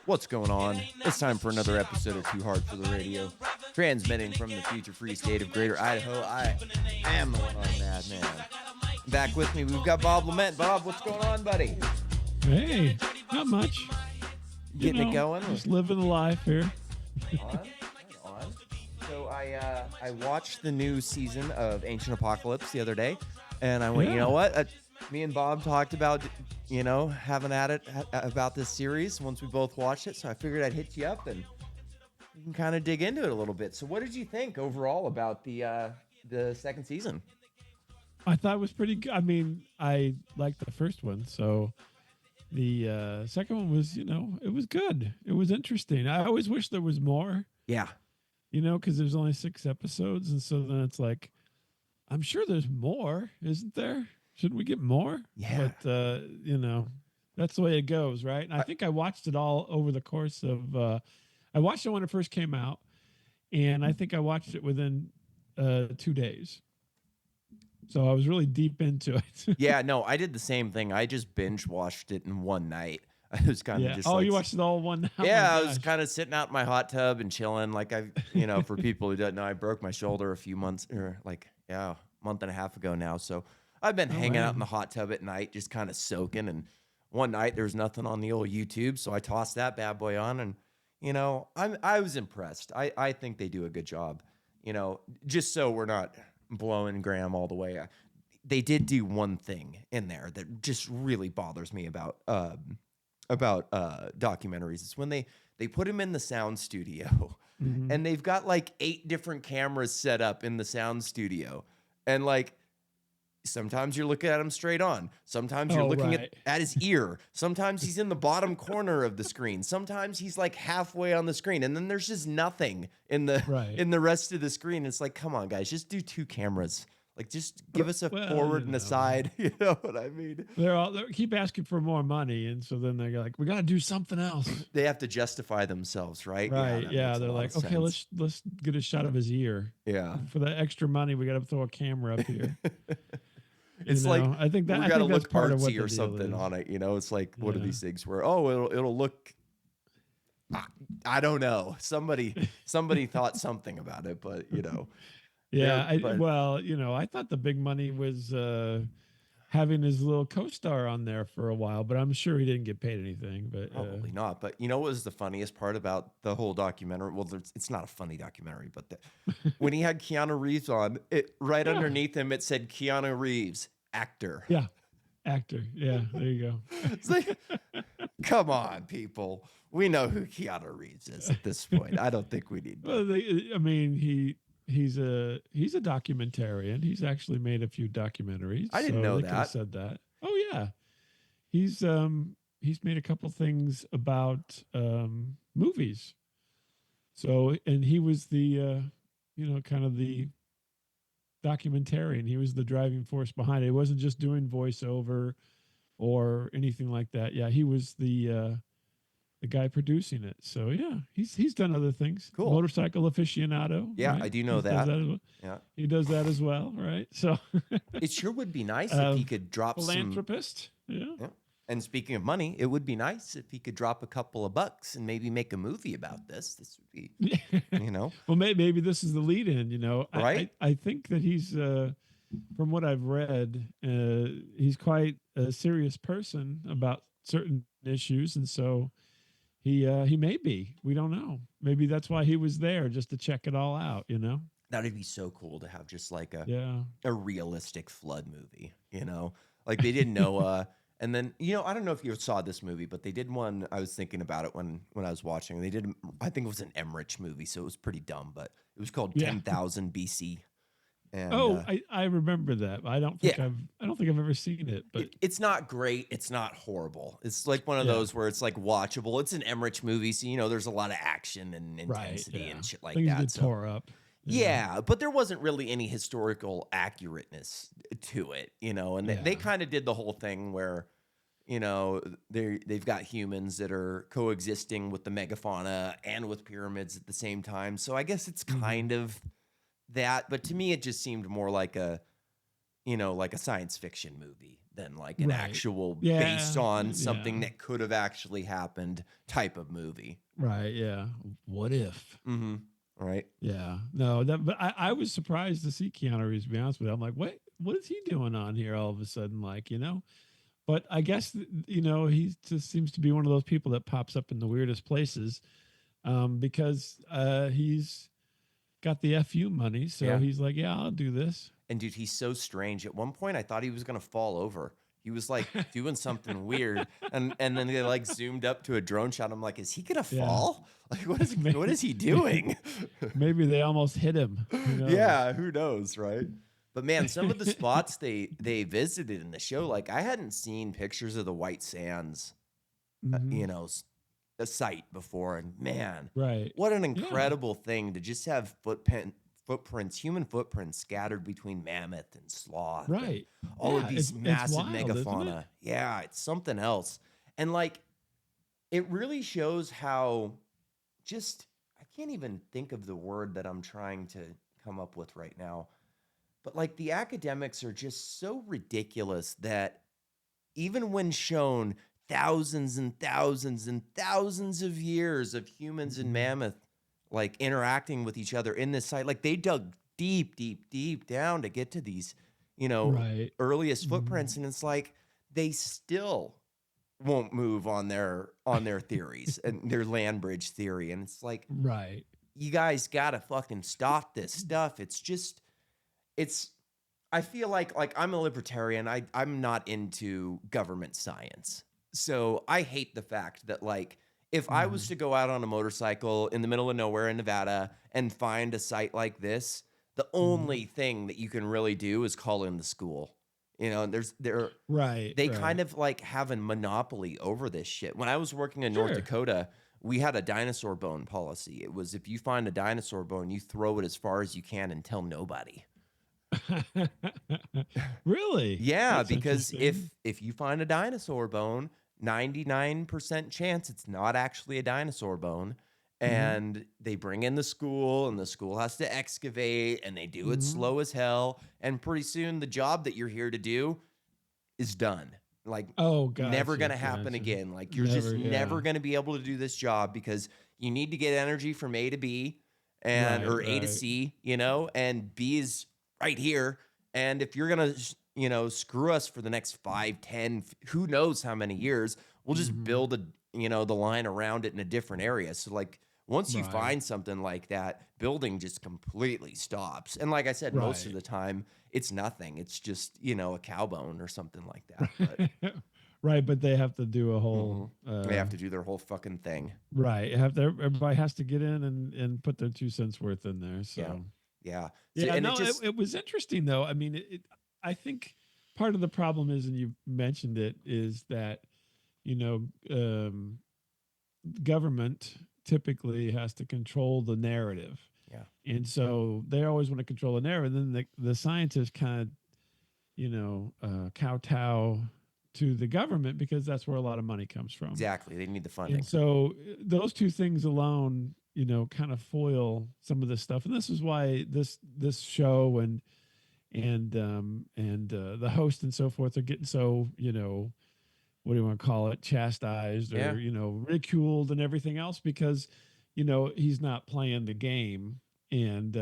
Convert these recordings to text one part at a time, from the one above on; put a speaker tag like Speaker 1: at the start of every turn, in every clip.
Speaker 1: What's going on? It's time for another episode of Too Hard for the Radio. Transmitting from the future free state of Greater Idaho, I am the one-armed madman. Back with me, we've got Bob Lament. Bob, what's going on, buddy?
Speaker 2: Hey, not much.
Speaker 1: Getting it going?
Speaker 2: Just living the life here.
Speaker 1: On. So I watched the new season of Ancient Apocalypse the other day, and I went, you know what? Me and Bob talked about, having at it about this series once we both watched it, so I figured I'd hit you up and we can kind of dig into it a little bit. So what did you think overall about the second season?
Speaker 2: I thought it was pretty good. I mean, I liked the first one, so the second one was, it was good. It was interesting. I always wish there was more. Yeah. Because there's only 6 episodes, and so then it's like, I'm sure there's more, isn't there? Shouldn't we get more?
Speaker 1: Yeah.
Speaker 2: But, that's the way it goes, right? And I think I watched it all over the course of, I watched it when it first came out, and I think I watched it within 2 days. So I was really deep into it.
Speaker 1: Yeah, no, I did the same thing. I just binge watched it in one night. I was kind of just
Speaker 2: you watched it all one night?
Speaker 1: Yeah, I was kind of sitting out in my hot tub and chilling. Like for people who don't know, I broke my shoulder a month and a half ago now. So I've been hanging out in the hot tub at night, just kind of soaking. And one night there was nothing on the old YouTube, so I tossed that bad boy on, and I was impressed. I think they do a good job. Just so we're not blowing Graham all the way. They did do one thing in there that just really bothers me about documentaries. It's when they put him in the sound studio, and they've got like 8 different cameras set up in the sound studio, and like sometimes you're looking at him straight on, sometimes you're looking at his ear, sometimes he's in the bottom corner of the screen, sometimes he's like halfway on the screen, and then there's just nothing in the rest of the screen. It's like, come on, guys, just do 2 cameras. Like, just give us a forward and a side. You know what I mean?
Speaker 2: They keep asking for more money, and so then they're like, we got to do something else.
Speaker 1: They have to justify themselves, right?
Speaker 2: Right. Yeah. They're like, okay, let's get a shot of his ear.
Speaker 1: Yeah.
Speaker 2: For that extra money, we got to throw a camera up here.
Speaker 1: It's like,
Speaker 2: I think that
Speaker 1: we got to look
Speaker 2: part of what
Speaker 1: artsy or something on it. It's like one of these things where, it'll look. I don't know. Somebody thought something about it, but
Speaker 2: Yeah, I thought the big money was having his little co-star on there for a while, but I'm sure he didn't get paid anything. But
Speaker 1: probably not. But what was the funniest part about the whole documentary? Well, it's not a funny documentary, but when he had Keanu Reeves on, underneath him it said Keanu Reeves, actor.
Speaker 2: Yeah, actor. Yeah, there you go.
Speaker 1: It's like, come on, people. We know who Keanu Reeves is at this point. I don't think we need.
Speaker 2: He's a documentarian. He's actually made a few documentaries.
Speaker 1: I didn't know that.
Speaker 2: Said that. Oh yeah, he's made a couple things about movies. So, and he was the kind of the documentarian. He was the driving force behind it. He wasn't just doing voiceover or anything like that. Yeah, he was the guy producing it. So yeah, he's done other things.
Speaker 1: Cool.
Speaker 2: Motorcycle aficionado.
Speaker 1: Yeah,
Speaker 2: right?
Speaker 1: I do know that.
Speaker 2: Well.
Speaker 1: Yeah,
Speaker 2: he does that as well, right? So
Speaker 1: it sure would be nice if he could drop
Speaker 2: philanthropist. Yeah.
Speaker 1: And speaking of money, it would be nice if he could drop a couple of bucks and maybe make a movie about this. This would be,
Speaker 2: Well, maybe this is the lead-in.
Speaker 1: Right?
Speaker 2: I think that he's, from what I've read, he's quite a serious person about certain issues, and so. He may be. We don't know. Maybe that's why he was there, just to check it all out,
Speaker 1: That'd be so cool to have just like a realistic flood movie, Like they did Noah, and then, I don't know if you saw this movie, but they did one. I was thinking about it when I was watching. They did, I think it was an Emmerich movie, so it was pretty dumb, but it was called 10,000 BC. And,
Speaker 2: I remember that. I don't think I've ever seen it, but
Speaker 1: it's not great. It's not horrible. It's like one of those where it's like watchable. It's an Emmerich movie, so there's a lot of action and intensity and shit like
Speaker 2: Things
Speaker 1: that.
Speaker 2: Get tore up.
Speaker 1: Yeah, but there wasn't really any historical accurateness to it, and they kind of did the whole thing where, they've got humans that are coexisting with the megafauna and with pyramids at the same time. So I guess it's kind of that, but to me it just seemed more like a like a science fiction movie than like an
Speaker 2: Right.
Speaker 1: actual based
Speaker 2: Yeah.
Speaker 1: on something
Speaker 2: Yeah.
Speaker 1: that could have actually happened type of movie.
Speaker 2: Right. Yeah. What if?
Speaker 1: Mm-hmm. Right.
Speaker 2: Yeah. No, but I was surprised to see Keanu Reeves, to be honest with you. I'm like, wait, what is he doing on here all of a sudden? Like, but I guess, he just seems to be one of those people that pops up in the weirdest places, because he's got the FU money. So
Speaker 1: Yeah.
Speaker 2: he's like, yeah, I'll do this.
Speaker 1: And dude, he's so strange. At one point, I thought he was gonna fall over. He was like doing something weird, and then they like zoomed up to a drone shot. I'm like, is he gonna
Speaker 2: Yeah.
Speaker 1: fall? Like, what
Speaker 2: maybe,
Speaker 1: is he
Speaker 2: maybe,
Speaker 1: doing?
Speaker 2: maybe they almost hit him. Who knows?
Speaker 1: Yeah, who knows, right? But man, some of the spots they visited in the show, like I hadn't seen pictures of the White Sands,
Speaker 2: Hmm.
Speaker 1: a site before, and man,
Speaker 2: Right.
Speaker 1: what an
Speaker 2: Yeah.
Speaker 1: incredible thing to just have footprints, human footprints scattered between mammoth and sloth and
Speaker 2: Right.
Speaker 1: all of
Speaker 2: Yeah.
Speaker 1: these
Speaker 2: It's
Speaker 1: massive
Speaker 2: wild, isn't it?
Speaker 1: megafauna. Yeah, it's something else. And like it really shows how just I can't even think of the word that I'm trying to come up with right now. But like the academics are just so ridiculous that even when shown thousands and thousands and thousands of years of humans and
Speaker 2: Mhm.
Speaker 1: mammoth like interacting with each other in this site, like they dug deep, deep, deep down to get to these,
Speaker 2: Right.
Speaker 1: earliest
Speaker 2: Mhm.
Speaker 1: footprints, and it's like they still won't move on their theories and their land bridge theory, and it's like
Speaker 2: Right.
Speaker 1: you guys gotta fucking stop this stuff. It's I feel like I'm a libertarian. I'm not into government science. So I hate the fact that like if I was
Speaker 2: Mhm.
Speaker 1: to go out on a motorcycle in the middle of nowhere in Nevada and find a site like this, the
Speaker 2: Mhm.
Speaker 1: only thing that you can really do is call in the school. And
Speaker 2: Right.
Speaker 1: they kind
Speaker 2: Right.
Speaker 1: of like have a monopoly over this shit. When I was working in North
Speaker 2: Sure.
Speaker 1: Dakota, we had a dinosaur bone policy. It was if you find a dinosaur bone, you throw it as far as you can and tell nobody.
Speaker 2: Really?
Speaker 1: Yeah,
Speaker 2: That's
Speaker 1: because
Speaker 2: interesting.
Speaker 1: if you find a dinosaur bone, 99% chance it's not actually a dinosaur bone.
Speaker 2: Mhm.
Speaker 1: And they bring in the school, and the school has to excavate, and they do it
Speaker 2: Mhm.
Speaker 1: slow as hell. And pretty soon, the job that you're here to do is done. Like,
Speaker 2: Oh,
Speaker 1: never
Speaker 2: gotcha.
Speaker 1: gonna happen
Speaker 2: Gotcha.
Speaker 1: again. Like, you're just
Speaker 2: Never.
Speaker 1: never
Speaker 2: Yeah.
Speaker 1: gonna be able to do this job because you need to get energy from A to B and
Speaker 2: Right.
Speaker 1: or A to
Speaker 2: Right.
Speaker 1: C, and B is right here. And if you're gonna, screw us for the next 5, 10, who knows how many years, we'll just
Speaker 2: Mhm.
Speaker 1: build the line around it in a different area. So like once you
Speaker 2: Right.
Speaker 1: find something like that, building just completely stops. And like I said, most of
Speaker 2: Right.
Speaker 1: the time it's nothing. It's just, a cow bone or something like that. But
Speaker 2: Right. But they have to do a
Speaker 1: hmm
Speaker 2: whole.
Speaker 1: they have to do their whole fucking thing.
Speaker 2: Right. Have to, everybody has to get in and put their 2 cents worth in there.
Speaker 1: Yeah.
Speaker 2: So
Speaker 1: Yeah. So,
Speaker 2: yeah.
Speaker 1: and it
Speaker 2: No, it,
Speaker 1: just,
Speaker 2: it was interesting though. I mean, I think part of the problem is, and you mentioned it, is that you know um, government typically has to control the narrative.
Speaker 1: yeah,
Speaker 2: And so they always want to control the narrative. And then the scientists kind of, kowtow to the government because that's where a lot of money comes from.
Speaker 1: exactly. They need the
Speaker 2: And
Speaker 1: funding.
Speaker 2: so those two things alone, kind of foil some of this stuff. And this is why this show and the host and so forth are getting so, what do you want to call it, chastised
Speaker 1: Yeah.
Speaker 2: or ridiculed and everything else because he's not playing the game. And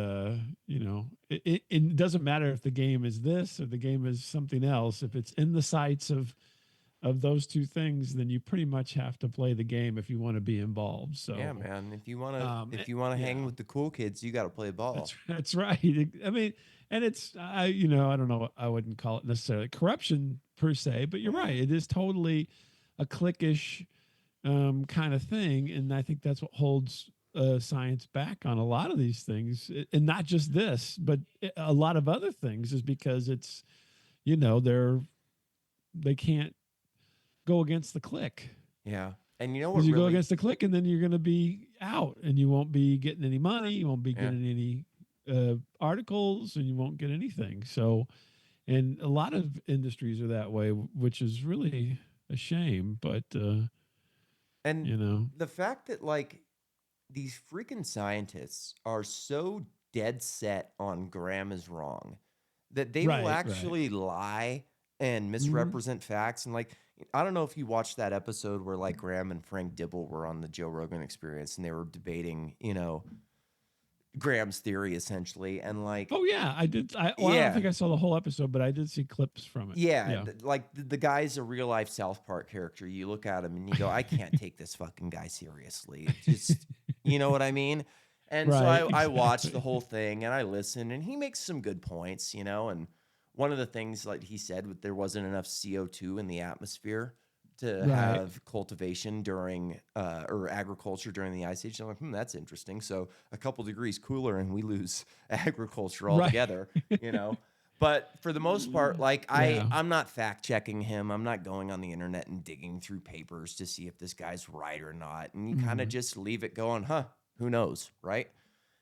Speaker 2: it doesn't matter if the game is this or the game is something else. If it's in the sights of those two things, then you pretty much have to play the game if you want to be involved.
Speaker 1: Yeah,
Speaker 2: So
Speaker 1: man. If you wanna hang
Speaker 2: yeah,
Speaker 1: with the cool kids, you got to play ball.
Speaker 2: that's right. I mean, and it's I don't know, I wouldn't call it necessarily corruption per se, but you're
Speaker 1: Yeah.
Speaker 2: right. It is totally a cliquish kind of thing, and I think that's what holds science back on a lot of these things, and not just this, but a lot of other things, is because it's they can't go against the click.
Speaker 1: Yeah. And you know
Speaker 2: Because
Speaker 1: what
Speaker 2: you go
Speaker 1: really?
Speaker 2: against the click, and then you're going to be out, and you won't be getting any money, you won't be
Speaker 1: Yeah.
Speaker 2: getting any articles, and you won't get anything. So, and a lot of industries are that way, which is really a shame. But
Speaker 1: And
Speaker 2: you know,
Speaker 1: the fact that like these freaking scientists are so dead set on Graham is wrong that they will
Speaker 2: right, right,
Speaker 1: actually lie and
Speaker 2: Mhm.
Speaker 1: misrepresent facts. And like, I don't know if you watched that episode where like Graham and Frank Dibble were on the Joe Rogan Experience and they were debating, Graham's theory essentially. And like,
Speaker 2: Oh yeah, I did. I don't
Speaker 1: yeah,
Speaker 2: think I saw the whole episode, but I did see clips from it.
Speaker 1: yeah,
Speaker 2: Yeah.
Speaker 1: like the guy's a real life South Park character. You look at him and you go, I can't take this fucking guy seriously. It just, you know what I mean? And so
Speaker 2: Right.
Speaker 1: I watched the
Speaker 2: Exactly.
Speaker 1: whole thing and I listened, and he makes some good points, and one of the things like he said there wasn't enough CO2 in the atmosphere to
Speaker 2: Right.
Speaker 1: have cultivation during or agriculture during the ice age. I'm like, that's interesting. So a couple degrees cooler and we lose agriculture
Speaker 2: Right.
Speaker 1: altogether, you know. But for the most part, like
Speaker 2: Yeah.
Speaker 1: I'm not fact checking him. I'm not going on the internet and digging through papers to see if this guy's right or not. And you kind of
Speaker 2: Mhm.
Speaker 1: just leave it going, huh? Who knows, right?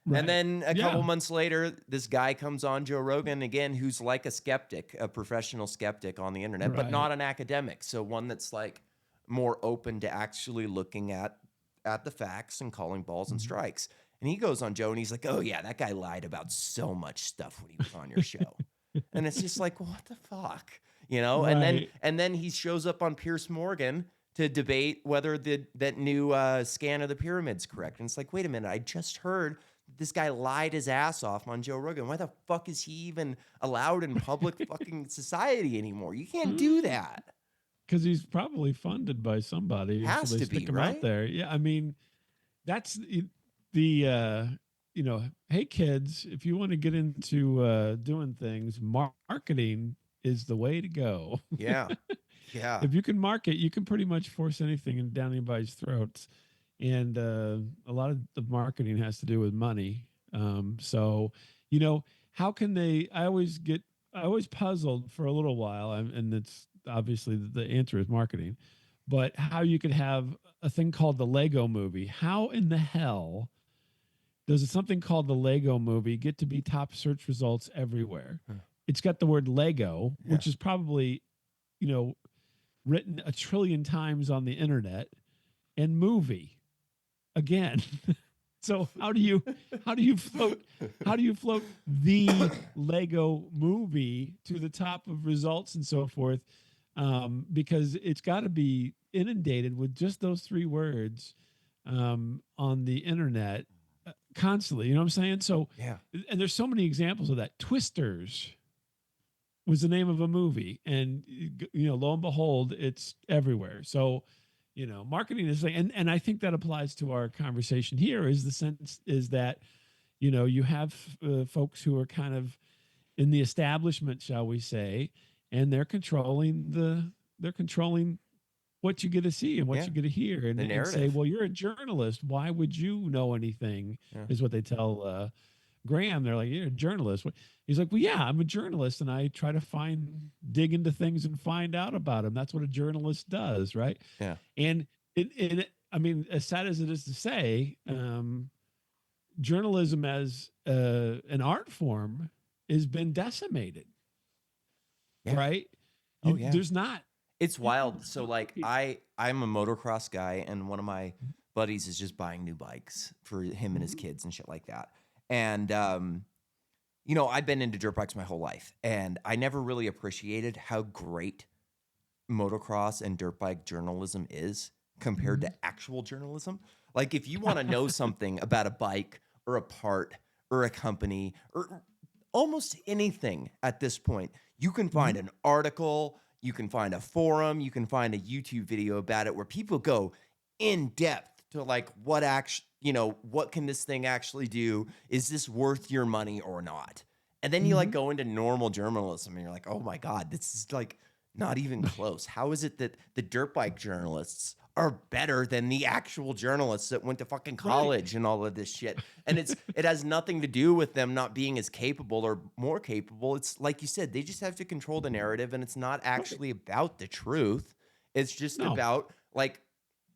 Speaker 1: And
Speaker 2: Right.
Speaker 1: then a couple
Speaker 2: Yeah.
Speaker 1: months later, this guy comes on Joe Rogan again, who's like a skeptic, a professional skeptic on the internet, but
Speaker 2: Right.
Speaker 1: not an academic. So one that's like more open to actually looking at the facts and calling balls and
Speaker 2: Mhm.
Speaker 1: strikes. And he goes on Joe and he's like, "Oh yeah, that guy lied about so much stuff when he was on your show." And it's just like, what the fuck? And then
Speaker 2: Right.
Speaker 1: he shows up on Pierce Morgan to debate whether that new scan of the pyramid's correct. And it's like, wait a minute, I just heard this guy lied his ass off on Joe Rogan. Why the fuck is he even allowed in public fucking society anymore? You can't do that.
Speaker 2: Because he's probably funded by somebody, and so
Speaker 1: Has
Speaker 2: they
Speaker 1: to
Speaker 2: stick
Speaker 1: be,
Speaker 2: him out
Speaker 1: right?
Speaker 2: there. Yeah, I mean, that's the hey kids, if you want to get into doing things, marketing is the way to go.
Speaker 1: Yeah. Yeah.
Speaker 2: If you can market, you can pretty much force anything down anybody's throats. And a lot of the marketing has to do with money. So, you know, how can they? I always puzzled for a little while, and it's obviously the answer is marketing, but how you could have a thing called the Lego movie. How in the hell does something called the Lego movie get to be top search results everywhere?
Speaker 1: Huh.
Speaker 2: It's got the word Lego,
Speaker 1: Yeah.
Speaker 2: which is probably, you know, written a trillion times on the internet, and movie again. So how do you float the Lego movie to the top of results and so forth? Because it's got to be inundated with just those three words on the internet constantly. You know what I'm saying? So,
Speaker 1: Yeah.
Speaker 2: and there's so many examples of that. Twisters was the name of a movie, and lo and behold, it's everywhere. So, marketing is thing, and I think that applies to our conversation here. Is the sense is that you have folks who are kind of in the establishment, shall we say, and they're controlling what you get to see and what
Speaker 1: Yeah.
Speaker 2: you get to hear,
Speaker 1: The
Speaker 2: and say,
Speaker 1: narrative.
Speaker 2: well, you're a journalist. Why would you know anything?
Speaker 1: Yeah.
Speaker 2: Is what they tell Graham. They're like, you're a journalist. He's like, well, yeah, I'm a journalist, and I try to dig into things and find out about them. That's what a journalist does, right?
Speaker 1: Yeah.
Speaker 2: And I mean, as sad as it is to say, journalism as an art form has been decimated,
Speaker 1: Yeah.
Speaker 2: right?
Speaker 1: Oh yeah.
Speaker 2: There's not.
Speaker 1: It's wild. So
Speaker 2: So many
Speaker 1: like
Speaker 2: people.
Speaker 1: I'm a motocross guy, and one of my buddies is just buying new bikes for him and his
Speaker 2: Mhm.
Speaker 1: kids and shit like that. And I've been into dirt bikes my whole life, and I never really appreciated how great motocross and dirt bike journalism is compared to
Speaker 2: Mhm.
Speaker 1: actual journalism. Like if you want to know something about a bike or a part or a company or almost anything at this point, you can find
Speaker 2: Mhm.
Speaker 1: an article, you can find a forum, you can find a YouTube video about it where people go in depth to like what can this thing actually do? Is this worth your money or not? And then you like
Speaker 2: Mhm.
Speaker 1: go into normal journalism and you're like, "Oh my god, this is like not even close. How is it that the dirt bike journalists are better than the actual journalists that went to fucking
Speaker 2: Right.
Speaker 1: college and all of this shit?" And it has nothing to do with them not being as capable or more capable. It's like you said, they just have to control the narrative, and it's not
Speaker 2: Right.
Speaker 1: actually about the truth. It's just
Speaker 2: No.
Speaker 1: about like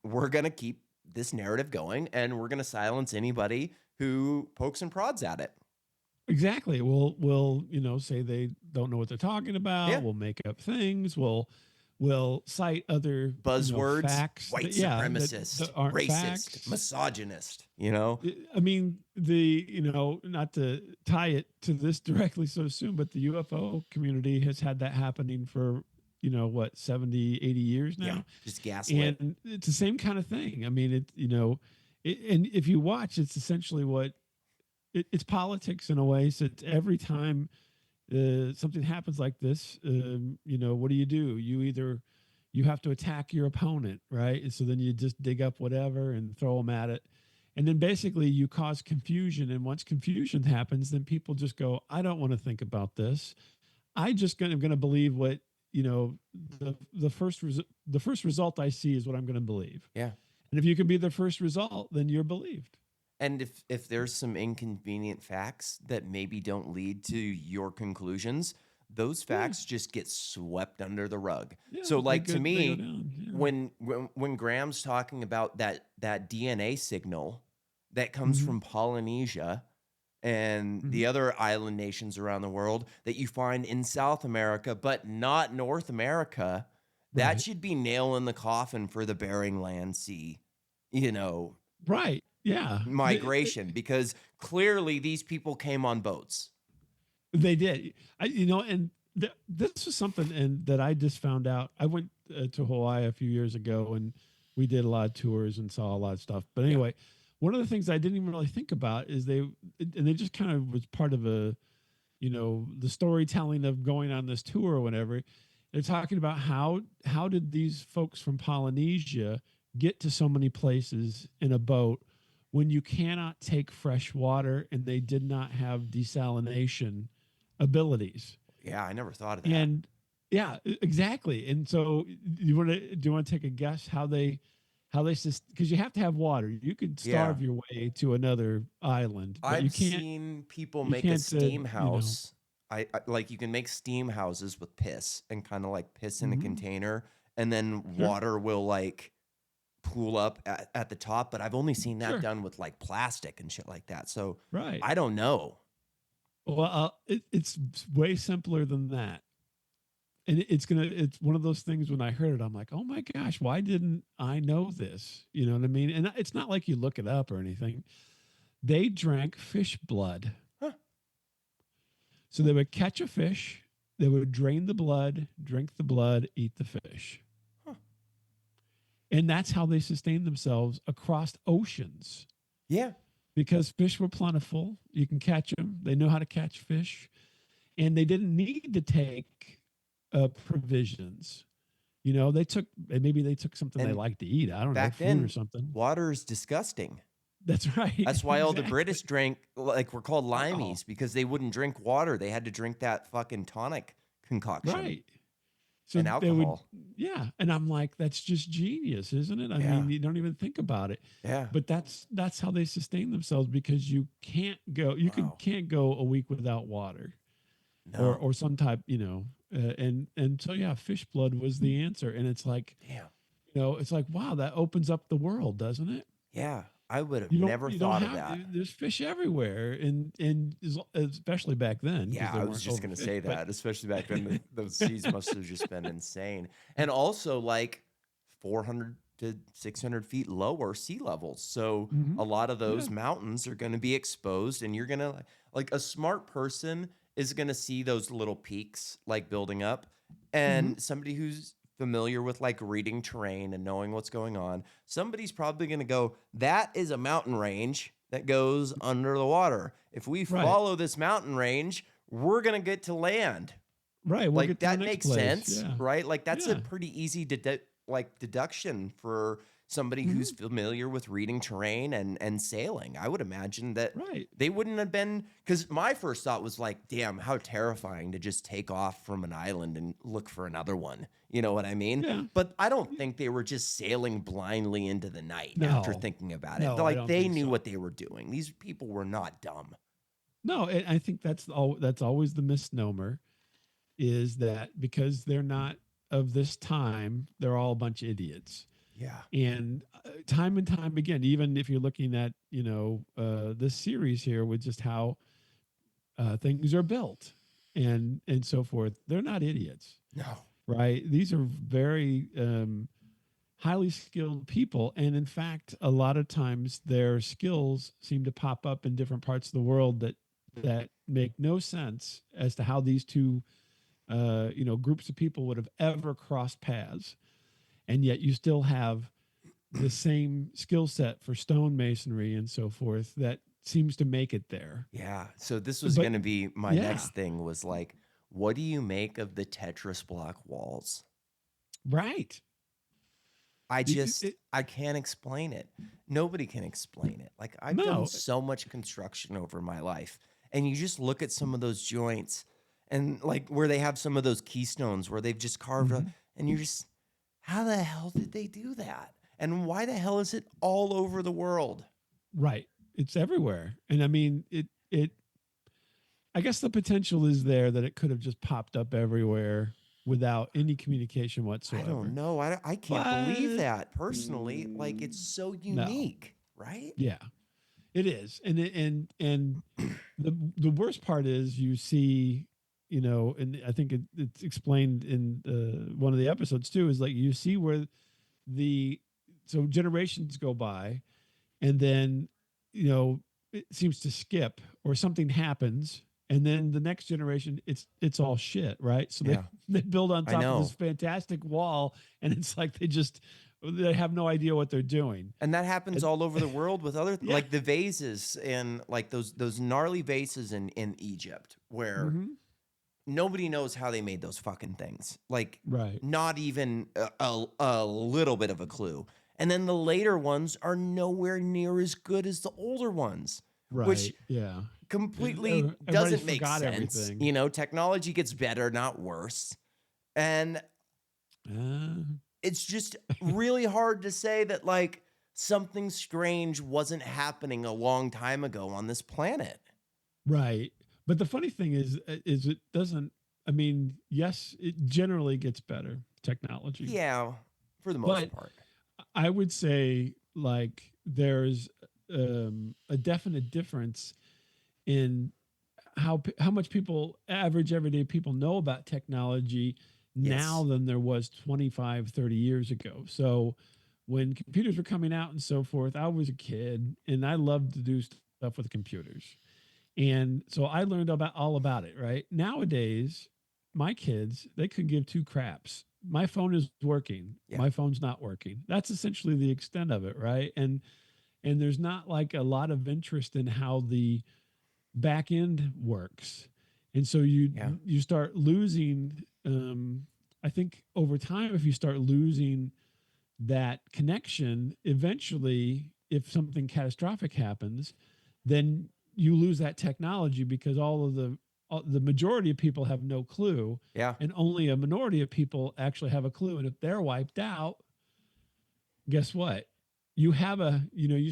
Speaker 1: we're gonna keep this narrative going, and we're gonna silence anybody who pokes and prods at it.
Speaker 2: Exactly. We'll say they don't know what they're talking about.
Speaker 1: Yeah,
Speaker 2: We'll make up things. We'll will cite other,
Speaker 1: Buzzwords:
Speaker 2: facts
Speaker 1: white
Speaker 2: that, yeah,
Speaker 1: supremacist,
Speaker 2: that aren't
Speaker 1: racist,
Speaker 2: facts.
Speaker 1: misogynist, you know?
Speaker 2: I mean, not to tie it to this directly so soon, but the UFO community has had that happening for, what, 70, 80 years
Speaker 1: Yeah,
Speaker 2: now.
Speaker 1: just gaslit.
Speaker 2: And it's the same kind of thing. I mean, and if you watch, it's essentially it's politics in a way. So it's every time something happens like this, what do? You have to attack your opponent, right? And so then you just dig up whatever and throw them at it. And then basically you cause confusion. And once confusion happens, then people just go, I don't want to think about this. I'm going to believe what, the first result I see is what I'm going to believe.
Speaker 1: Yeah.
Speaker 2: And if you can be the first result, then you're believed.
Speaker 1: And if there's some inconvenient facts that maybe don't lead to your conclusions, those facts just get swept under the rug.
Speaker 2: Yeah,
Speaker 1: So like to
Speaker 2: they go
Speaker 1: me,
Speaker 2: down. Yeah.
Speaker 1: when Graham's talking about that DNA signal that comes
Speaker 2: Mhm.
Speaker 1: from Polynesia and
Speaker 2: Mhm.
Speaker 1: the other island nations around the world that you find in South America but not North America, that
Speaker 2: Right.
Speaker 1: should be nail in the coffin for the Bering Land Sea, you know,
Speaker 2: Right. Yeah.
Speaker 1: migration, because clearly these people came on boats.
Speaker 2: They did. And this was something and that I just found out. I went to Hawaii a few years ago, and we did a lot of tours and saw a lot of stuff. But
Speaker 1: Yeah.
Speaker 2: anyway, one of the things I didn't even really think about is and they just kind of was part of the storytelling of going on this tour or whatever. They're talking about how did these folks from Polynesia get to so many places in a boat when you cannot take fresh water, and they did not have desalination abilities.
Speaker 1: Yeah, I never thought of that.
Speaker 2: And yeah, exactly. And so do you want to take a guess because you have to have water. You could
Speaker 1: Yeah.
Speaker 2: starve your way to another island, but
Speaker 1: I've seen people
Speaker 2: you
Speaker 1: make a
Speaker 2: can't
Speaker 1: steam house. I like, you can make steam houses with piss and kind of like piss in a
Speaker 2: Mhm.
Speaker 1: container, and then
Speaker 2: Sure.
Speaker 1: water will like pool up at the top, but I've only seen that
Speaker 2: Sure.
Speaker 1: done with like plastic and shit like that. So
Speaker 2: Right.
Speaker 1: I don't know.
Speaker 2: Well, it's way simpler than that. And it's one of those things. When I heard it, I'm like, oh my gosh, why didn't I know this? You know what I mean? And it's not like you look it up or anything. They drank fish blood.
Speaker 1: Huh.
Speaker 2: So they would catch a fish, they would drain the blood, drink the blood, eat the fish.
Speaker 1: Huh.
Speaker 2: And that's how they sustained themselves across oceans,
Speaker 1: Yeah.
Speaker 2: because fish were plentiful. You can catch them. They know how to catch fish. And they didn't need to take provisions. Maybe they took something they
Speaker 1: And
Speaker 2: liked to eat. I don't know,
Speaker 1: back
Speaker 2: fruit or
Speaker 1: then,
Speaker 2: something.
Speaker 1: water is disgusting.
Speaker 2: That's right.
Speaker 1: That's why all the
Speaker 2: Exactly.
Speaker 1: British drank, like, were called
Speaker 2: Oh,
Speaker 1: limeys, because they wouldn't drink water. They had to drink that fucking tonic concoction
Speaker 2: right. So
Speaker 1: and
Speaker 2: they would,
Speaker 1: alcohol.
Speaker 2: yeah. And I'm like, that's just genius, isn't it? I
Speaker 1: Yeah.
Speaker 2: mean, you don't even think about it.
Speaker 1: Yeah.
Speaker 2: But that's how they sustain themselves, because you
Speaker 1: Wow.
Speaker 2: can't go a week without water,
Speaker 1: No.
Speaker 2: or some type, and so yeah, fish blood was the answer. And it's like,
Speaker 1: Damn.
Speaker 2: it's like, wow, that opens up the world, doesn't it?
Speaker 1: Yeah. I would have
Speaker 2: You don't
Speaker 1: never
Speaker 2: you don't
Speaker 1: thought of
Speaker 2: have
Speaker 1: that.
Speaker 2: there's fish everywhere, and especially back then, because
Speaker 1: Yeah,
Speaker 2: they
Speaker 1: I was
Speaker 2: weren't
Speaker 1: just gonna
Speaker 2: overfished.
Speaker 1: say
Speaker 2: But
Speaker 1: that, especially back then, those seas must have just been insane. And also, like, 400 to 600 feet lower sea levels. So
Speaker 2: Mhm.
Speaker 1: a lot of
Speaker 2: Yeah.
Speaker 1: those mountains are going to be exposed, and you're going to, like, a smart person is going to see those little peaks like building up.
Speaker 2: Mhm.
Speaker 1: And somebody who's familiar with like reading terrain and knowing what's going on, somebody's probably going to go, that is a mountain range that goes under the water. If we
Speaker 2: Right.
Speaker 1: follow this mountain range, we're going to get to land.
Speaker 2: Right. We'll
Speaker 1: Like,
Speaker 2: get to the
Speaker 1: that
Speaker 2: next
Speaker 1: makes
Speaker 2: place.
Speaker 1: sense,
Speaker 2: Yeah.
Speaker 1: right? Like, that's a
Speaker 2: Yeah.
Speaker 1: pretty easy deduction for somebody who's
Speaker 2: Mhm.
Speaker 1: familiar with reading terrain and sailing. I would imagine that
Speaker 2: Right.
Speaker 1: they wouldn't have been, because my first thought was like, damn, how terrifying to just take off from an island and look for another one. You know what I mean?
Speaker 2: Yeah.
Speaker 1: But I don't think they were just sailing blindly into the night after
Speaker 2: No.
Speaker 1: thinking about it.
Speaker 2: No, I
Speaker 1: Like,
Speaker 2: don't
Speaker 1: they
Speaker 2: think
Speaker 1: knew
Speaker 2: so.
Speaker 1: what they were doing. These people were not dumb.
Speaker 2: No, I think that's always the misnomer, is that because they're not of this time, they're all a bunch of idiots.
Speaker 1: Yeah.
Speaker 2: And time and time again, even if you're looking at this series here with just how things are built and so forth, they're not idiots.
Speaker 1: No.
Speaker 2: right? These are very highly skilled people. And in fact, a lot of times their skills seem to pop up in different parts of the world that make no sense as to how these two groups of people would have ever crossed paths. And yet you still have the same skill set for stonemasonry and so forth that seems to make it there.
Speaker 1: Yeah. So this was
Speaker 2: But
Speaker 1: going to be my
Speaker 2: yeah,
Speaker 1: next thing was like, what do you make of the Tetris block walls?
Speaker 2: right.
Speaker 1: I can't explain it. Nobody can explain it. Like I've done
Speaker 2: No.
Speaker 1: so much construction over my life, and you just look at some of those joints and like where they have some of those keystones where they've just carved up,
Speaker 2: Mhm.
Speaker 1: and you're just, how the hell did they do that? And why the hell is it all over the world?
Speaker 2: Right. It's everywhere. And I mean, I guess the potential is there that it could have just popped up everywhere without any communication
Speaker 1: I don't
Speaker 2: whatsoever.
Speaker 1: know. I can't believe
Speaker 2: But
Speaker 1: that personally. Like it's so
Speaker 2: no.
Speaker 1: unique, right?
Speaker 2: Yeah. It is. And the worst part is you see, and I think it's explained in one of the episodes too, is like you see where the so generations go by, and then it seems to skip or something happens, and then the next generation it's all shit, right? So they
Speaker 1: Yeah,
Speaker 2: they build on
Speaker 1: I
Speaker 2: top of this
Speaker 1: know.
Speaker 2: fantastic wall, and it's like they have no idea what they're doing.
Speaker 1: And that happens
Speaker 2: And
Speaker 1: all over the world with other
Speaker 2: yeah.
Speaker 1: like the vases and like those gnarly vases in Egypt where
Speaker 2: Hmm.
Speaker 1: nobody knows how they made those fucking things. Like
Speaker 2: Right.
Speaker 1: not even a little bit of a clue. And then the later ones are nowhere near as good as the older ones, which
Speaker 2: Right. Yeah.
Speaker 1: completely
Speaker 2: Everybody's
Speaker 1: doesn't make
Speaker 2: forgot
Speaker 1: sense.
Speaker 2: everything.
Speaker 1: You know, technology gets better, not worse. And
Speaker 2: Uh,
Speaker 1: it's just really hard to say that like something strange wasn't happening a long time ago on this planet.
Speaker 2: right. But the funny thing is it doesn't. I mean, yes, it generally gets better technology,
Speaker 1: Yeah, for the most
Speaker 2: but
Speaker 1: part.
Speaker 2: I would say like there's a definite difference in how much people average everyday people know about technology now
Speaker 1: Yes.
Speaker 2: than there was 25, 30 years ago. So when computers were coming out and so forth, I was a kid and I loved to do stuff with computers. And so I learned about all about it, right? Nowadays, my kids, they could give two craps. My phone is working,
Speaker 1: Yeah.
Speaker 2: my phone's not working. That's essentially the extent of it, right? And there's not like a lot of interest in how the back end works. And so
Speaker 1: Yeah.
Speaker 2: you start losing I think over time, if you start losing that connection, eventually if something catastrophic happens, then you lose that technology because all the majority of people have no clue,
Speaker 1: Yeah.
Speaker 2: and only a minority of people actually have a clue. And if they're wiped out, guess what? You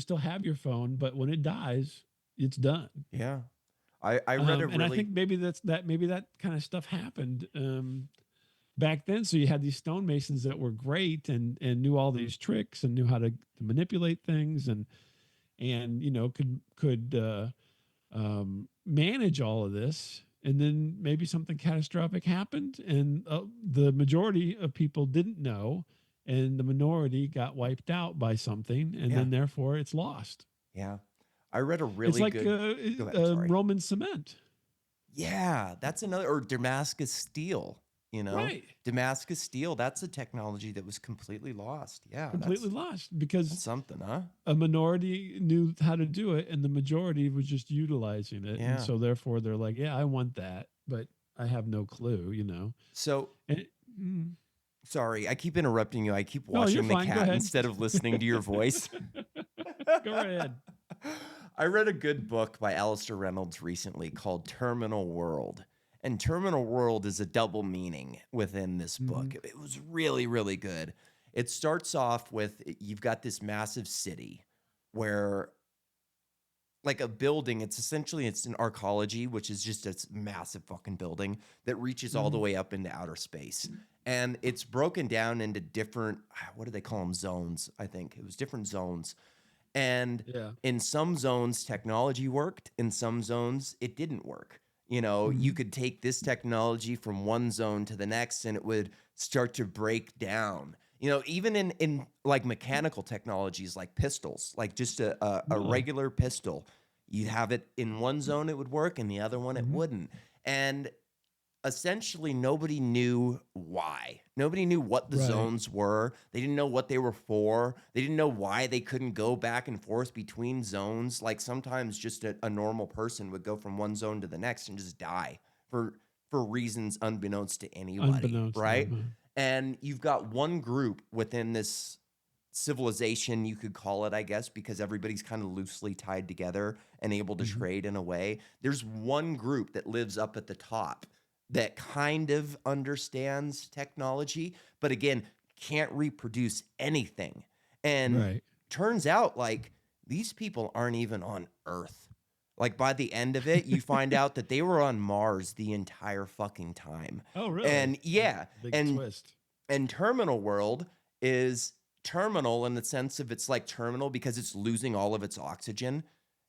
Speaker 2: still have your phone, but when it dies, it's done.
Speaker 1: Yeah. I read a
Speaker 2: And I
Speaker 1: really
Speaker 2: think maybe that kind of stuff happened back then. So you had these stonemasons that were great and knew all these tricks and knew how to manipulate things and could manage all of this. And then maybe something catastrophic happened, and the majority of people didn't know, and the minority got wiped out by something, and
Speaker 1: yeah.
Speaker 2: then therefore it's lost.
Speaker 1: Yeah. I read a
Speaker 2: It's
Speaker 1: really
Speaker 2: like
Speaker 1: good go ahead, sorry.
Speaker 2: Roman cement.
Speaker 1: Yeah, that's another or Damascus steel, you know?
Speaker 2: Right.
Speaker 1: Damascus steel, that's a technology that was completely lost. Yeah,
Speaker 2: Completely lost
Speaker 1: that's
Speaker 2: because
Speaker 1: something, huh?
Speaker 2: a minority knew how to do it and the majority was just utilizing it. And
Speaker 1: Yeah.
Speaker 2: so therefore they're like, yeah, I want that, but I have no clue.
Speaker 1: So
Speaker 2: And mm,
Speaker 1: sorry, I keep interrupting you. I keep
Speaker 2: no, you're
Speaker 1: washing the
Speaker 2: fine. Go
Speaker 1: cat
Speaker 2: ahead.
Speaker 1: instead of listening to your voice.
Speaker 2: Go right ahead.
Speaker 1: I read a good book by Alistair Reynolds recently called Terminal World. And Terminal World is a double meaning within this
Speaker 2: Hmm.
Speaker 1: book. It was really, really good. It starts off with you've got this massive city where like a building, it's an arcology, which is just a massive fucking building that reaches all the
Speaker 2: Hmm.
Speaker 1: way up into outer space. And it's broken down into different, what do they call them? Zones, I think. It was different zones. And
Speaker 2: Yeah.
Speaker 1: in some zones, technology worked. In some zones, it didn't work. You know, you
Speaker 2: Mhm.
Speaker 1: could take this technology from one zone to the next and it would start to break down. You know, even in like mechanical technologies like pistols, like just a
Speaker 2: Really?
Speaker 1: regular pistol, you'd have it in one zone it would work, in the other one it
Speaker 2: Mhm.
Speaker 1: wouldn't. And essentially nobody knew why. Nobody knew what the
Speaker 2: Right.
Speaker 1: zones were. They didn't know what they were for. They didn't know why they couldn't go back and forth between zones. Like sometimes just a normal person would go from one zone to the next and just die for reasons unbeknownst to anybody,
Speaker 2: Unbeknownst to
Speaker 1: right?
Speaker 2: them,
Speaker 1: And you've got one group within this civilization, you could call it, I guess, because everybody's kind of loosely tied together and able to
Speaker 2: huh? Mhm.
Speaker 1: trade in a way. There's one group that lives up at the top that kind of understands technology, but again, can't reproduce anything. And
Speaker 2: Right.
Speaker 1: turns out, like, these people aren't even on Earth. Like, by the end of it, you find out that they were on Mars the entire fucking time.
Speaker 2: Oh, really?
Speaker 1: And
Speaker 2: That's
Speaker 1: yeah,
Speaker 2: a big
Speaker 1: and
Speaker 2: twist.
Speaker 1: terminal world is terminal in the sense of it's like terminal because it's losing all of its oxygen,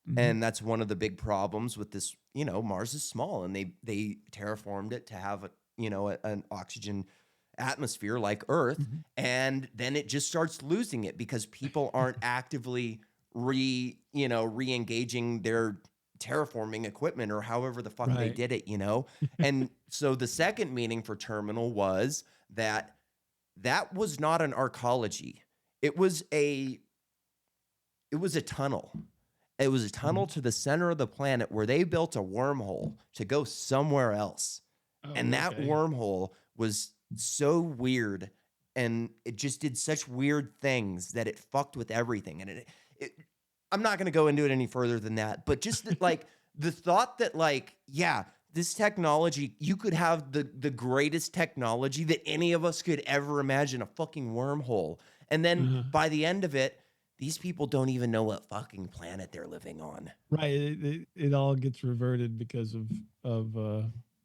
Speaker 2: Mhm.
Speaker 1: and that's one of the big problems with this. You know, Mars is small, and they terraformed it to have a, you know, an oxygen atmosphere like Earth,
Speaker 2: Mhm.
Speaker 1: and then it just starts losing it because people aren't actively re-engaging their terraforming equipment or however the fuck they
Speaker 2: Right.
Speaker 1: did it, you know. And so the second meaning for terminal was that was not an arcology. It was a tunnel. It was a tunnel
Speaker 2: Mhm.
Speaker 1: to the center of the planet where they built a wormhole to go somewhere else. And
Speaker 2: Oh,
Speaker 1: that
Speaker 2: okay.
Speaker 1: wormhole was so weird and it just did such weird things that it fucked with everything. And it I'm not going to go into it any further than that, but just that, like the thought that like, yeah, this technology, you could have the greatest technology that any of us could ever imagine, a fucking wormhole. And then
Speaker 2: Uh-huh.
Speaker 1: by the end of it, these people don't even know what fucking planet they're living on.
Speaker 2: Right. It all gets reverted because of